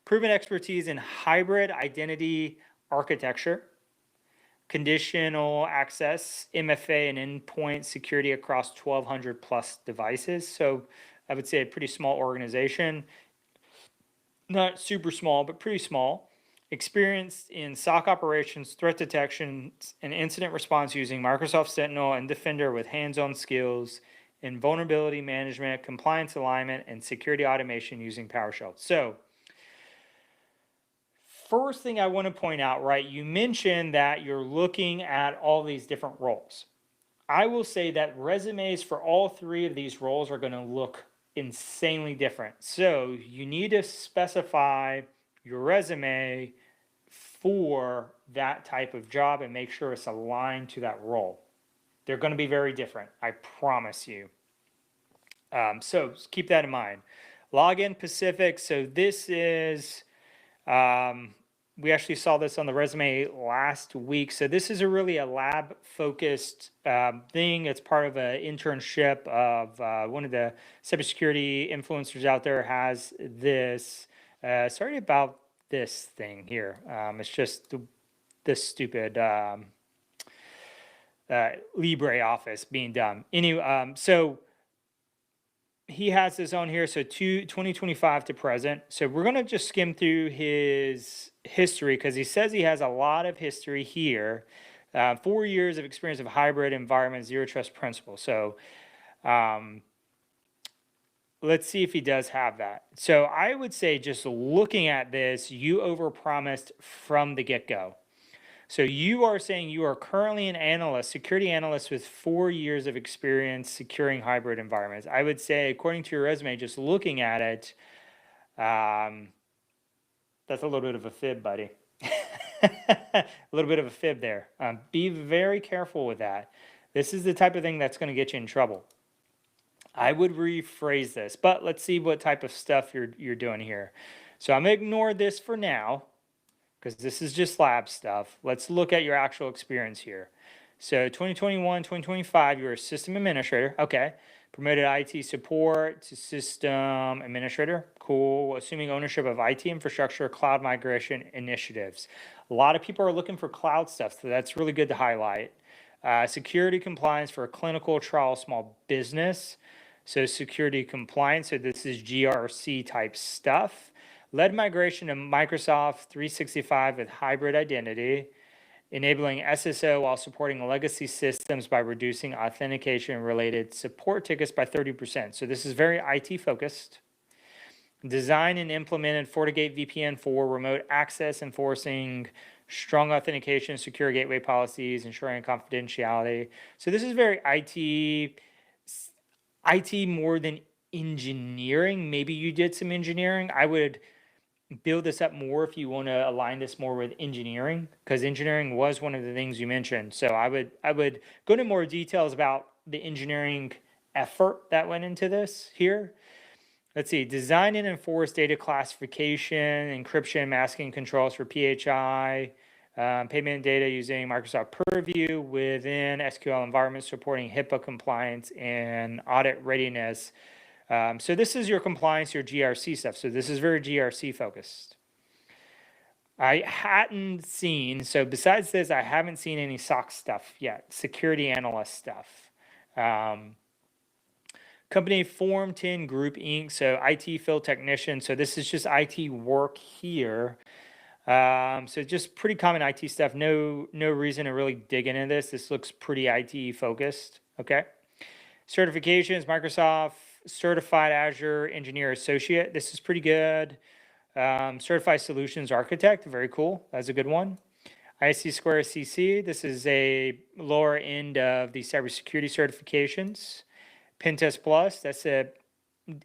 Proven expertise in hybrid identity architecture, conditional access, MFA, and endpoint security across 1,200 plus devices. So I would say a pretty small organization, not super small, but pretty small. Experienced in SOC operations, threat detection, and incident response using Microsoft Sentinel and Defender with hands-on skills in vulnerability management, compliance alignment, and security automation using PowerShell. So first thing I want to point out, right, you mentioned that you're looking at all these different roles. I will say that resumes for all three of these roles are going to look insanely different. So you need to specify your resume for that type of job and make sure it's aligned to that role. They're going to be very different, I promise you. So keep that in mind. Login Pacific. So this is, we actually saw this on the resume last week. So this is a lab focused thing. It's part of an internship of one of the cybersecurity influencers out there has this. Sorry about this thing here. It's just this stupid LibreOffice being done. Anyway, so he has this on here, so 2025 to present. So we're going to just skim through his history because he says he has a lot of history here. 4 years of experience of hybrid environment, zero trust principle. So let's see if he does have that. So I would say just looking at this, you overpromised from the get-go. So you are saying you are currently an analyst, security analyst with 4 years of experience securing hybrid environments. I would say, according to your resume, just looking at it, Um, that's a little bit of a fib, buddy. A little bit of a fib there. Be very careful with that. This is the type of thing that's going to get you in trouble. I would rephrase this, but let's see what type of stuff you're doing here. So I'm going to ignore this for now because this is just lab stuff. Let's look at your actual experience here. So 2021, 2025, you're a system administrator. Okay. Promoted IT support to system administrator. Cool. Assuming ownership of IT infrastructure, cloud migration initiatives. A lot of people are looking for cloud stuff, so that's really good to highlight. Security compliance for a clinical trial small business. So security compliance, so this is GRC type stuff. Led migration to Microsoft 365 with hybrid identity, enabling SSO while supporting legacy systems by reducing authentication-related support tickets by 30%. So this is very IT focused. Design and implemented FortiGate VPN for remote access, enforcing strong authentication, secure gateway policies, ensuring confidentiality. So this is very IT more than engineering. Maybe you did some engineering. I would build this up more if you want to align this more with engineering, because engineering was one of the things you mentioned. So I would go into more details about the engineering effort that went into this here. Let's see, design and enforce data classification, encryption, masking controls for PHI, payment data using Microsoft Purview within SQL environments, supporting HIPAA compliance and audit readiness. So this is your compliance, your GRC stuff. So this is very GRC focused. I hadn't seen, so besides this, I haven't seen any SOC stuff yet, security analyst stuff. Company Form 10 Group Inc., so IT field technician. So this is just IT work here. So just pretty common IT stuff. No reason to really dig into this. This looks pretty IT focused. Okay. Certifications, Microsoft Certified Azure Engineer Associate. This is pretty good. Certified Solutions Architect. Very cool. That's a good one. ISC Square CC. This is a lower end of the cybersecurity certifications. Pentest Plus. That's a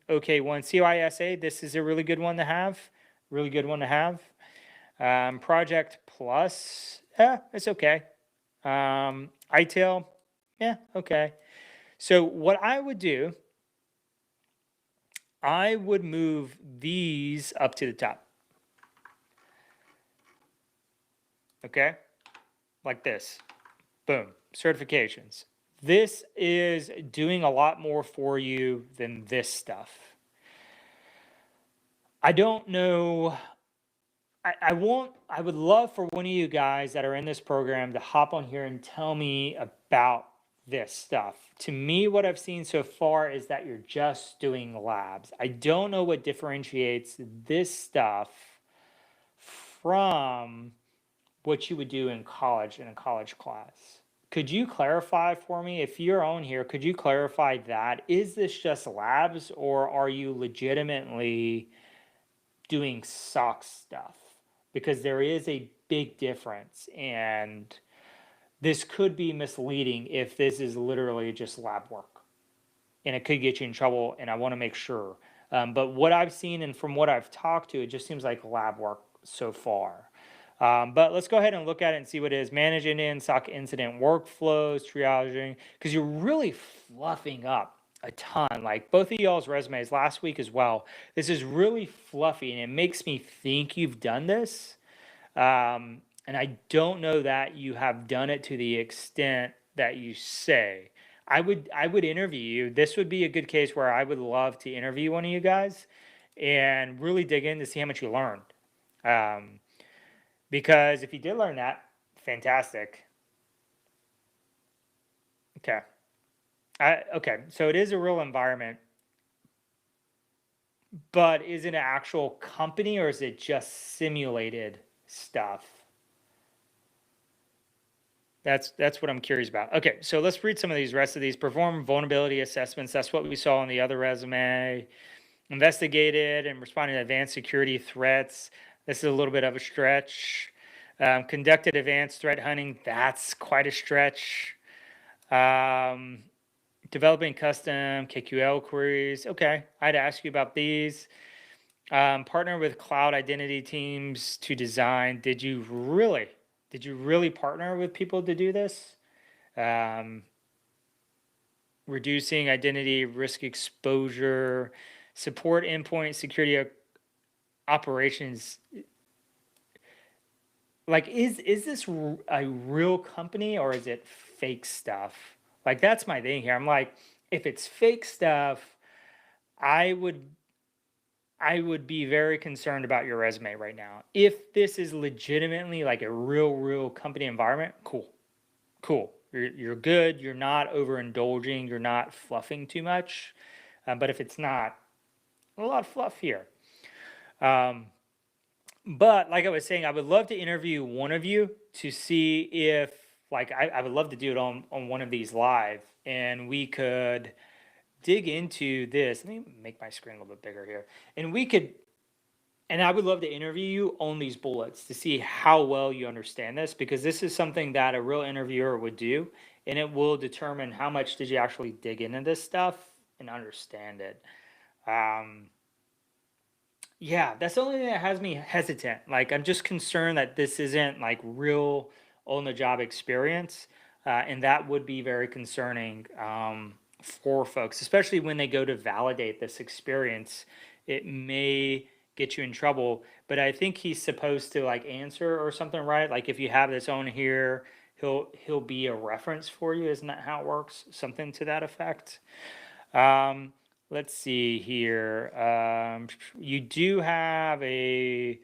okay one. CISA. This is a really good one to have. Really good one to have. Project Plus. It's okay. ITIL. Yeah, okay. So what I would do, I would move these up to the top. Okay? Like this. Boom. Certifications. This is doing a lot more for you than this stuff. I don't know. I would love for one of you guys that are in this program to hop on here and tell me about this stuff. To me, what I've seen so far is that you're just doing labs. I don't know what differentiates this stuff from what you would do in college, in a college class. Could you clarify for me, if you're on here, could you clarify that? Is this just labs, or are you legitimately doing SOC stuff? Because there is a big difference, and this could be misleading if this is literally just lab work, and it could get you in trouble, and I want to make sure. But what I've seen and from what I've talked to, it just seems like lab work so far. But let's go ahead and look at it and see what it is. Manage end-to-end SOC incident workflows, triaging, because you're really fluffing up a ton. Like both of y'all's resumes last week as well. This is really fluffy, and it makes me think you've done this. And I don't know that you have done it to the extent that you say. I would interview you. This would be a good case where I would love to interview one of you guys and really dig in to see how much you learned. Because if you did learn that, fantastic. Okay. Okay, so it is a real environment, but is it an actual company, or is it just simulated stuff? That's what I'm curious about. Okay, so let's read some of these rest of these. Perform vulnerability assessments. That's what we saw on the other resume. Investigated and responded to advanced security threats. This is a little bit of a stretch. Conducted advanced threat hunting. That's quite a stretch. Developing custom KQL queries. Okay, I'd ask you about these. Partner with cloud identity teams to design. Did you really partner with people to do this? Um, Reducing identity risk exposure, support endpoint security operations. Like, is this a real company or is it fake stuff? Like, that's my thing here. I'm like, if it's fake stuff, I would I would be very concerned about your resume right now. If this is legitimately like a real company environment, cool. Cool. You're good. You're not overindulging. You're not fluffing too much. But if it's not, a lot of fluff here. Um, but like I was saying, I would love to interview one of you to see if, like, I would love to do it on one of these live, and we could dig into this. Let me make my screen a little bit bigger here, and we could. And I would love to interview you on these bullets to see how well you understand this, because this is something that a real interviewer would do, and it will determine how much did you actually dig into this stuff and understand it. Um, yeah, that's the only thing that has me hesitant. Like, I'm just concerned that this isn't like real on the job experience. And that would be very concerning for folks, especially when they go to validate this experience. It may get you in trouble, but I think he's supposed to like answer or something, right? Like, if you have this on here, he'll be a reference for you. Isn't that how it works? Something to that effect. Um, let's see here. You do have a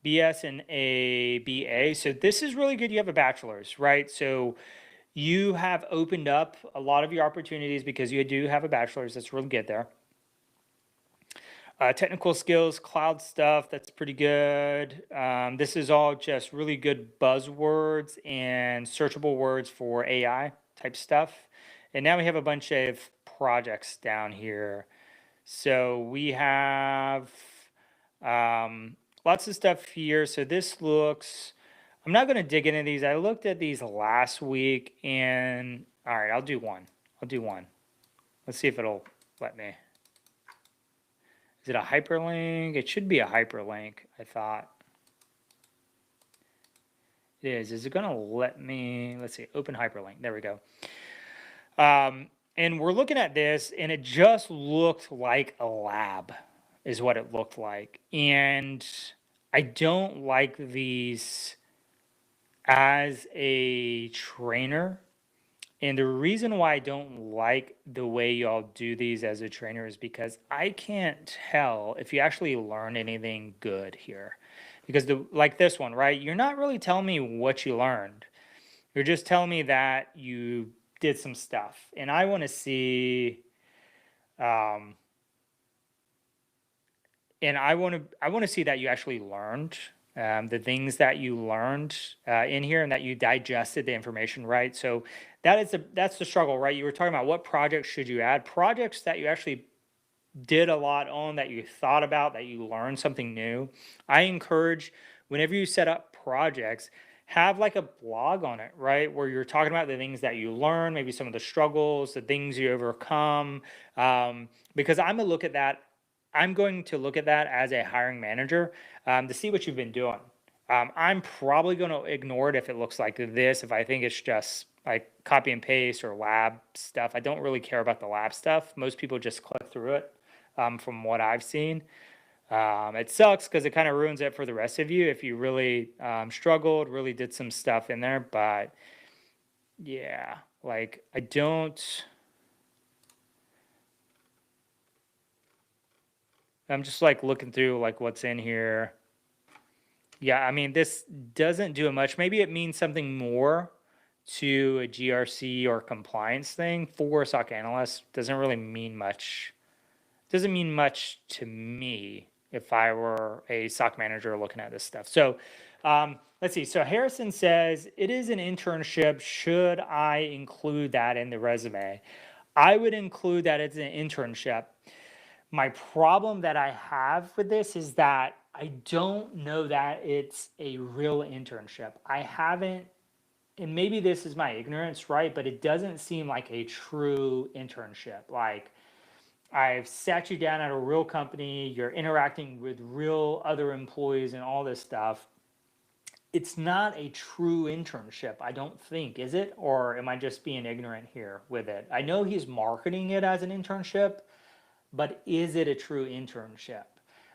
BS and a BA. So this is really good. You have a bachelor's, right? So you have opened up a lot of your opportunities because you do have a bachelor's. That's really good there. Technical skills, cloud stuff, that's pretty good. This is all just really good buzzwords and searchable words for AI type stuff. And now we have a bunch of projects down here. So we have lots of stuff here. So this looks, I'm not going to dig into these. I looked at these last week, and all right, I'll do one. I'll do one. Let's see if it'll let me. Is it a hyperlink? It should be a hyperlink, I thought. It is. Is it going to let me? Let's see. Open hyperlink. There we go. And we're looking at this, and it just looked like a lab, is what it looked like. And I don't like these as a trainer. And the reason why I don't like the way y'all do these as a trainer is because I can't tell if you actually learned anything good here. Because like this one, right? You're not really telling me what you learned. You're just telling me that you did some stuff. And I want to see um, and I want to see that you actually learned the things that you learned in here, and that you digested the information right. So that's the struggle, right? You were talking about what projects should you add, projects that you actually did a lot on, that you thought about, that you learned something new. I encourage, whenever you set up projects, have like a blog on it, right? Where you're talking about the things that you learn, maybe some of the struggles, the things you overcome. Because I'm going to look at that as a hiring manager to see what you've been doing. I'm probably going to ignore it if it looks like this, if I think it's just like copy and paste or lab stuff. I don't really care about the lab stuff. Most people just click through it from what I've seen. It sucks because it kind of ruins it for the rest of you if you really struggled, really did some stuff in there. But yeah, like I'm just like looking through like what's in here. Yeah, I mean, this doesn't do much. Maybe it means something more to a GRC or compliance thing for a SOC analyst. Doesn't really mean much. Doesn't mean much to me if I were a SOC manager looking at this stuff. So let's see. So Harrison says, it is an internship. Should I include that in the resume? I would include that it's an internship. My problem that I have with this is that I don't know that it's a real internship. I haven't, and maybe this is my ignorance, right? But it doesn't seem like a true internship. Like, I've sat you down at a real company, you're interacting with real other employees and all this stuff. It's not a true internship, I don't think, is it? Or am I just being ignorant here with it? I know he's marketing it as an internship, but is it a true internship?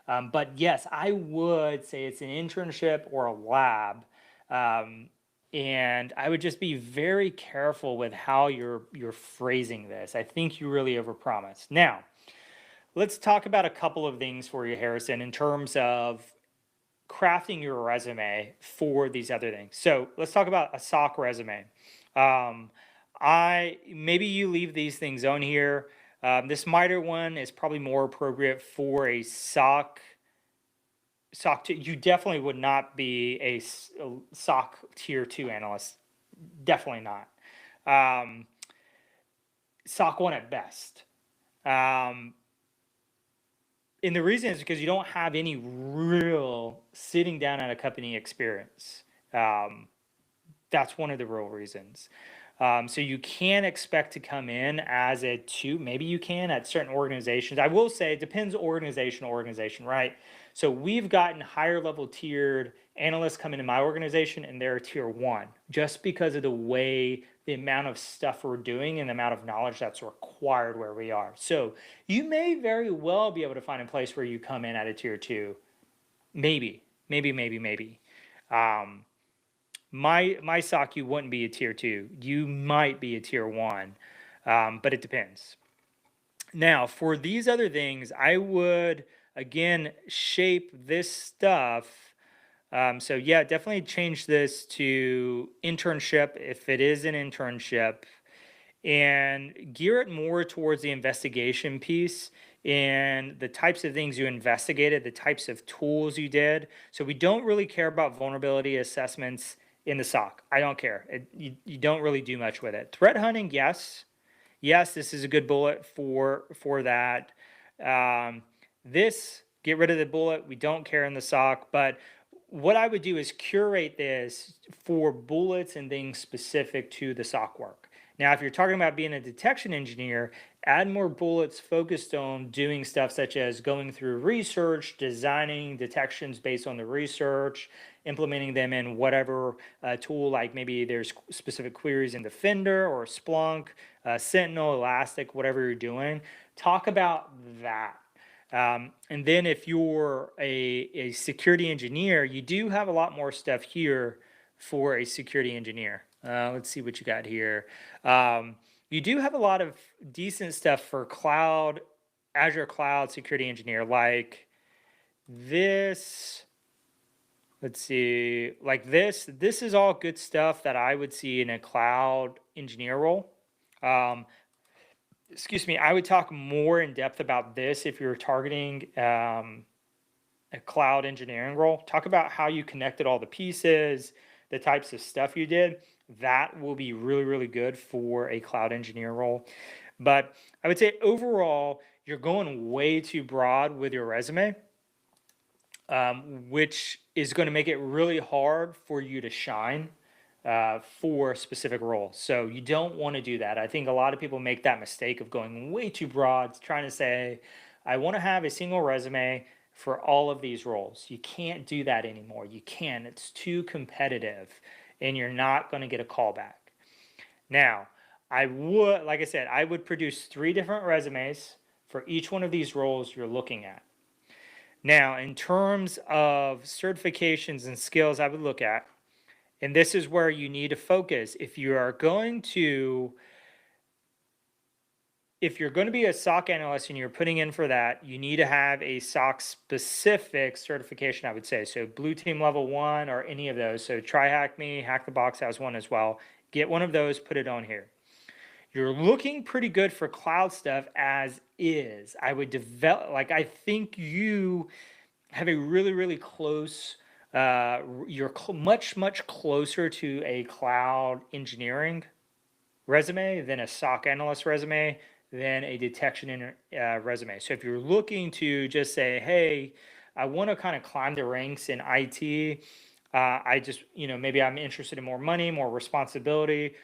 But yes, I would say it's an internship or a lab. Um, and I would just be very careful with how you're phrasing this. I think you really overpromise. Now, let's talk about a couple of things for you, Harrison, in terms of crafting your resume for these other things. So let's talk about a SOC resume. Um, I maybe you leave these things on here. This MITRE one is probably more appropriate for a SOC. SOC 2. You definitely would not be a SOC tier 2 analyst. Definitely not. SOC 1 at best. And the reason is because you don't have any real sitting down at a company experience. That's one of the real reasons. So you can expect to come in as a 2. Maybe you can at certain organizations. I will say it depends organization to organization, right? So we've gotten higher level tiered analysts come into my organization and they're tier 1 just because of the way the amount of stuff we're doing and the amount of knowledge that's required where we are. So you may very well be able to find a place where you come in at a tier 2. Maybe. My SOC, you wouldn't be a tier 2. You might be a tier 1, but it depends. Now, for these other things, I would, again, shape this stuff. So yeah, definitely change this to internship if it is an internship, and gear it more towards the investigation piece and the types of things you investigated, the types of tools you did. So we don't really care about vulnerability assessments in the SOC. I don't care. You don't really do much with it. Threat hunting, yes. Yes, this is a good bullet for that. This, get rid of the bullet. We don't care in the SOC, but what I would do is curate this for bullets and things specific to the SOC work. Now, if you're talking about being a detection engineer, add more bullets focused on doing stuff such as going through research, designing detections based on the research, implementing them in whatever tool, like maybe there's specific queries in Defender or Splunk, Sentinel, Elastic, whatever you're doing. Talk about that. And then if you're a security engineer, you do have a lot more stuff here for a security engineer. Let's see what you got here. You do have a lot of decent stuff for cloud, Azure cloud security engineer, like this. Let's see, like this. This is all good stuff that I would see in a cloud engineer role. Excuse me, I would talk more in depth about this if you're targeting a cloud engineering role. Talk about how you connected all the pieces, the types of stuff you did. That will be really, really good for a cloud engineer role. But I would say overall, you're going way too broad with your resume, which is going to make it really hard for you to shine for specific roles. So you don't want to do that. I think a lot of people make that mistake of going way too broad, trying to say, I want to have a single resume for all of these roles. You can't do that anymore. You can. It's too competitive and you're not going to get a callback. Now, I would, like I said, I would produce 3 different resumes for each one of these roles you're looking at. Now, in terms of certifications and skills, I would look at, and this is where you need to focus. If you're going to be a SOC analyst and you're putting in for that, you need to have a SOC specific certification, I would say. So Blue Team Level 1 or any of those. So TryHackMe, Hack the Box has one as well. Get one of those, put it on here. You're looking pretty good for cloud stuff as is. I would develop, like, I think you have a really, really close, you're much closer to a cloud engineering resume than a SOC analyst resume than a detection resume. So if you're looking to just say, hey, I want to kind of climb the ranks in IT, I just, maybe I'm interested in more money, more responsibility,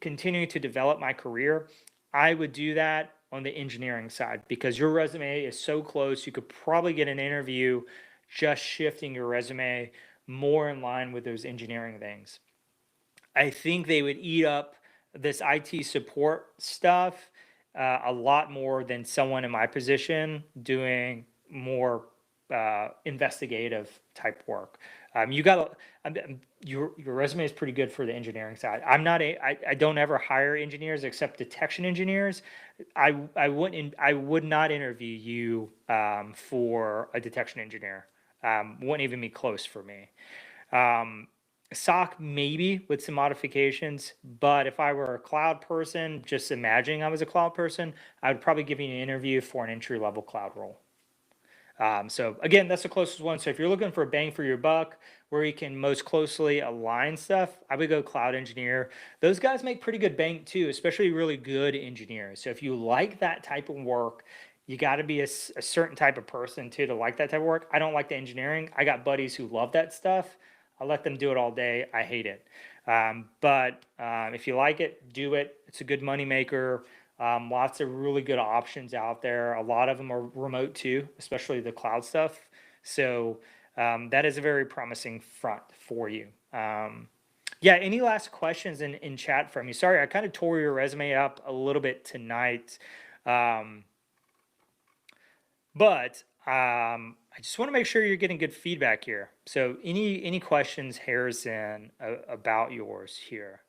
continuing to develop my career, I would do that on the engineering side because your resume is so close. You could probably get an interview just shifting your resume more in line with those engineering things. I think they would eat up this IT support stuff a lot more than someone in my position doing more investigative type work. You got your resume is pretty good for the engineering side. I don't ever hire engineers except detection engineers. I would not interview you for a detection engineer. Wouldn't even be close for me. SOC maybe with some modifications, but if I were a cloud person, just imagining I was a cloud person, I would probably give you an interview for an entry level cloud role. So again, that's the closest one. So if you're looking for a bang for your buck, where you can most closely align stuff, I would go cloud engineer. Those guys make pretty good bank too, especially really good engineers. So if you like that type of work, you got to be a certain type of person too to like that type of work. I don't like the engineering. I got buddies who love that stuff. I let them do it all day. I hate it. But if you like it, do it. It's a good money maker. Lots of really good options out there. A lot of them are remote too, especially the cloud stuff. So that is a very promising front for you. Yeah, any last questions in chat from you? Sorry, I kind of tore your resume up a little bit tonight. But I just want to make sure you're getting good feedback here. So any questions, Harrison, about yours here?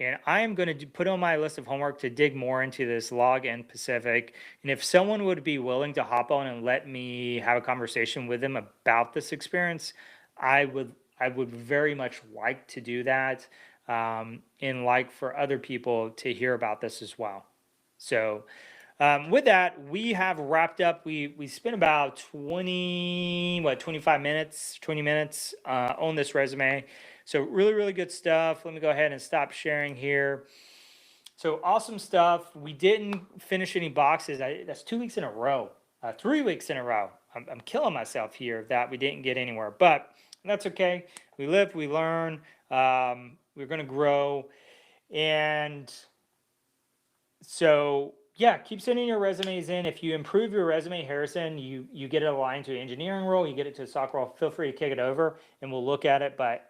And I am going to put on my list of homework to dig more into this log and Pacific. And if someone would be willing to hop on and let me have a conversation with them about this experience, I would very much like to do that, and like for other people to hear about this as well. So with that, we have wrapped up. We spent about 25 minutes, 20 minutes on this resume. So really, really good stuff. Let me go ahead and stop sharing here. So awesome stuff. We didn't finish any boxes. That's 2 weeks in a row, 3 weeks in a row. I'm killing myself here that we didn't get anywhere, but that's okay. We live, we learn. We're going to grow. And so, yeah, keep sending your resumes in. If you improve your resume, Harrison, you get it aligned to an engineering role, you get it to a SOC role, feel free to kick it over and we'll look at it. But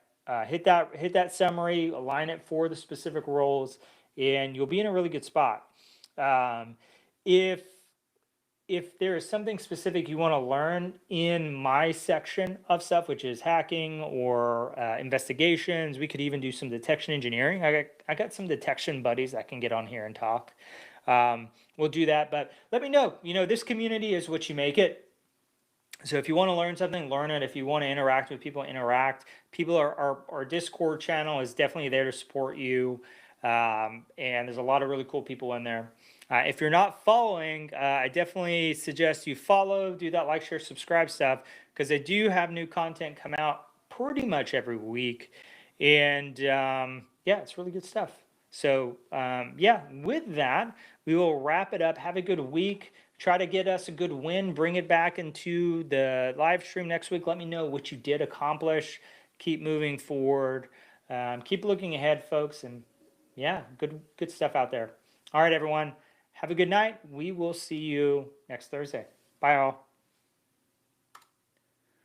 hit that summary, align it for the specific roles, and you'll be in a really good spot. If there is something specific you want to learn in my section of stuff, which is hacking or investigations, we could even do some detection engineering. I got some detection buddies that can get on here and talk. We'll do that, but let me know. This community is what you make it. So if you want to learn something, learn it. If you want to interact with people, interact. Our Discord channel is definitely there to support you. And there's a lot of really cool people in there. If you're not following, I definitely suggest you follow, do that like, share, subscribe stuff, because I do have new content come out pretty much every week. And yeah, it's really good stuff. So yeah, with that, we will wrap it up. Have a good week. Try to get us a good win. Bring it back into the live stream next week. Let me know what you did accomplish. Keep moving forward. Keep looking ahead, folks. And yeah, good stuff out there. All right, everyone. Have a good night. We will see you next Thursday. Bye, all.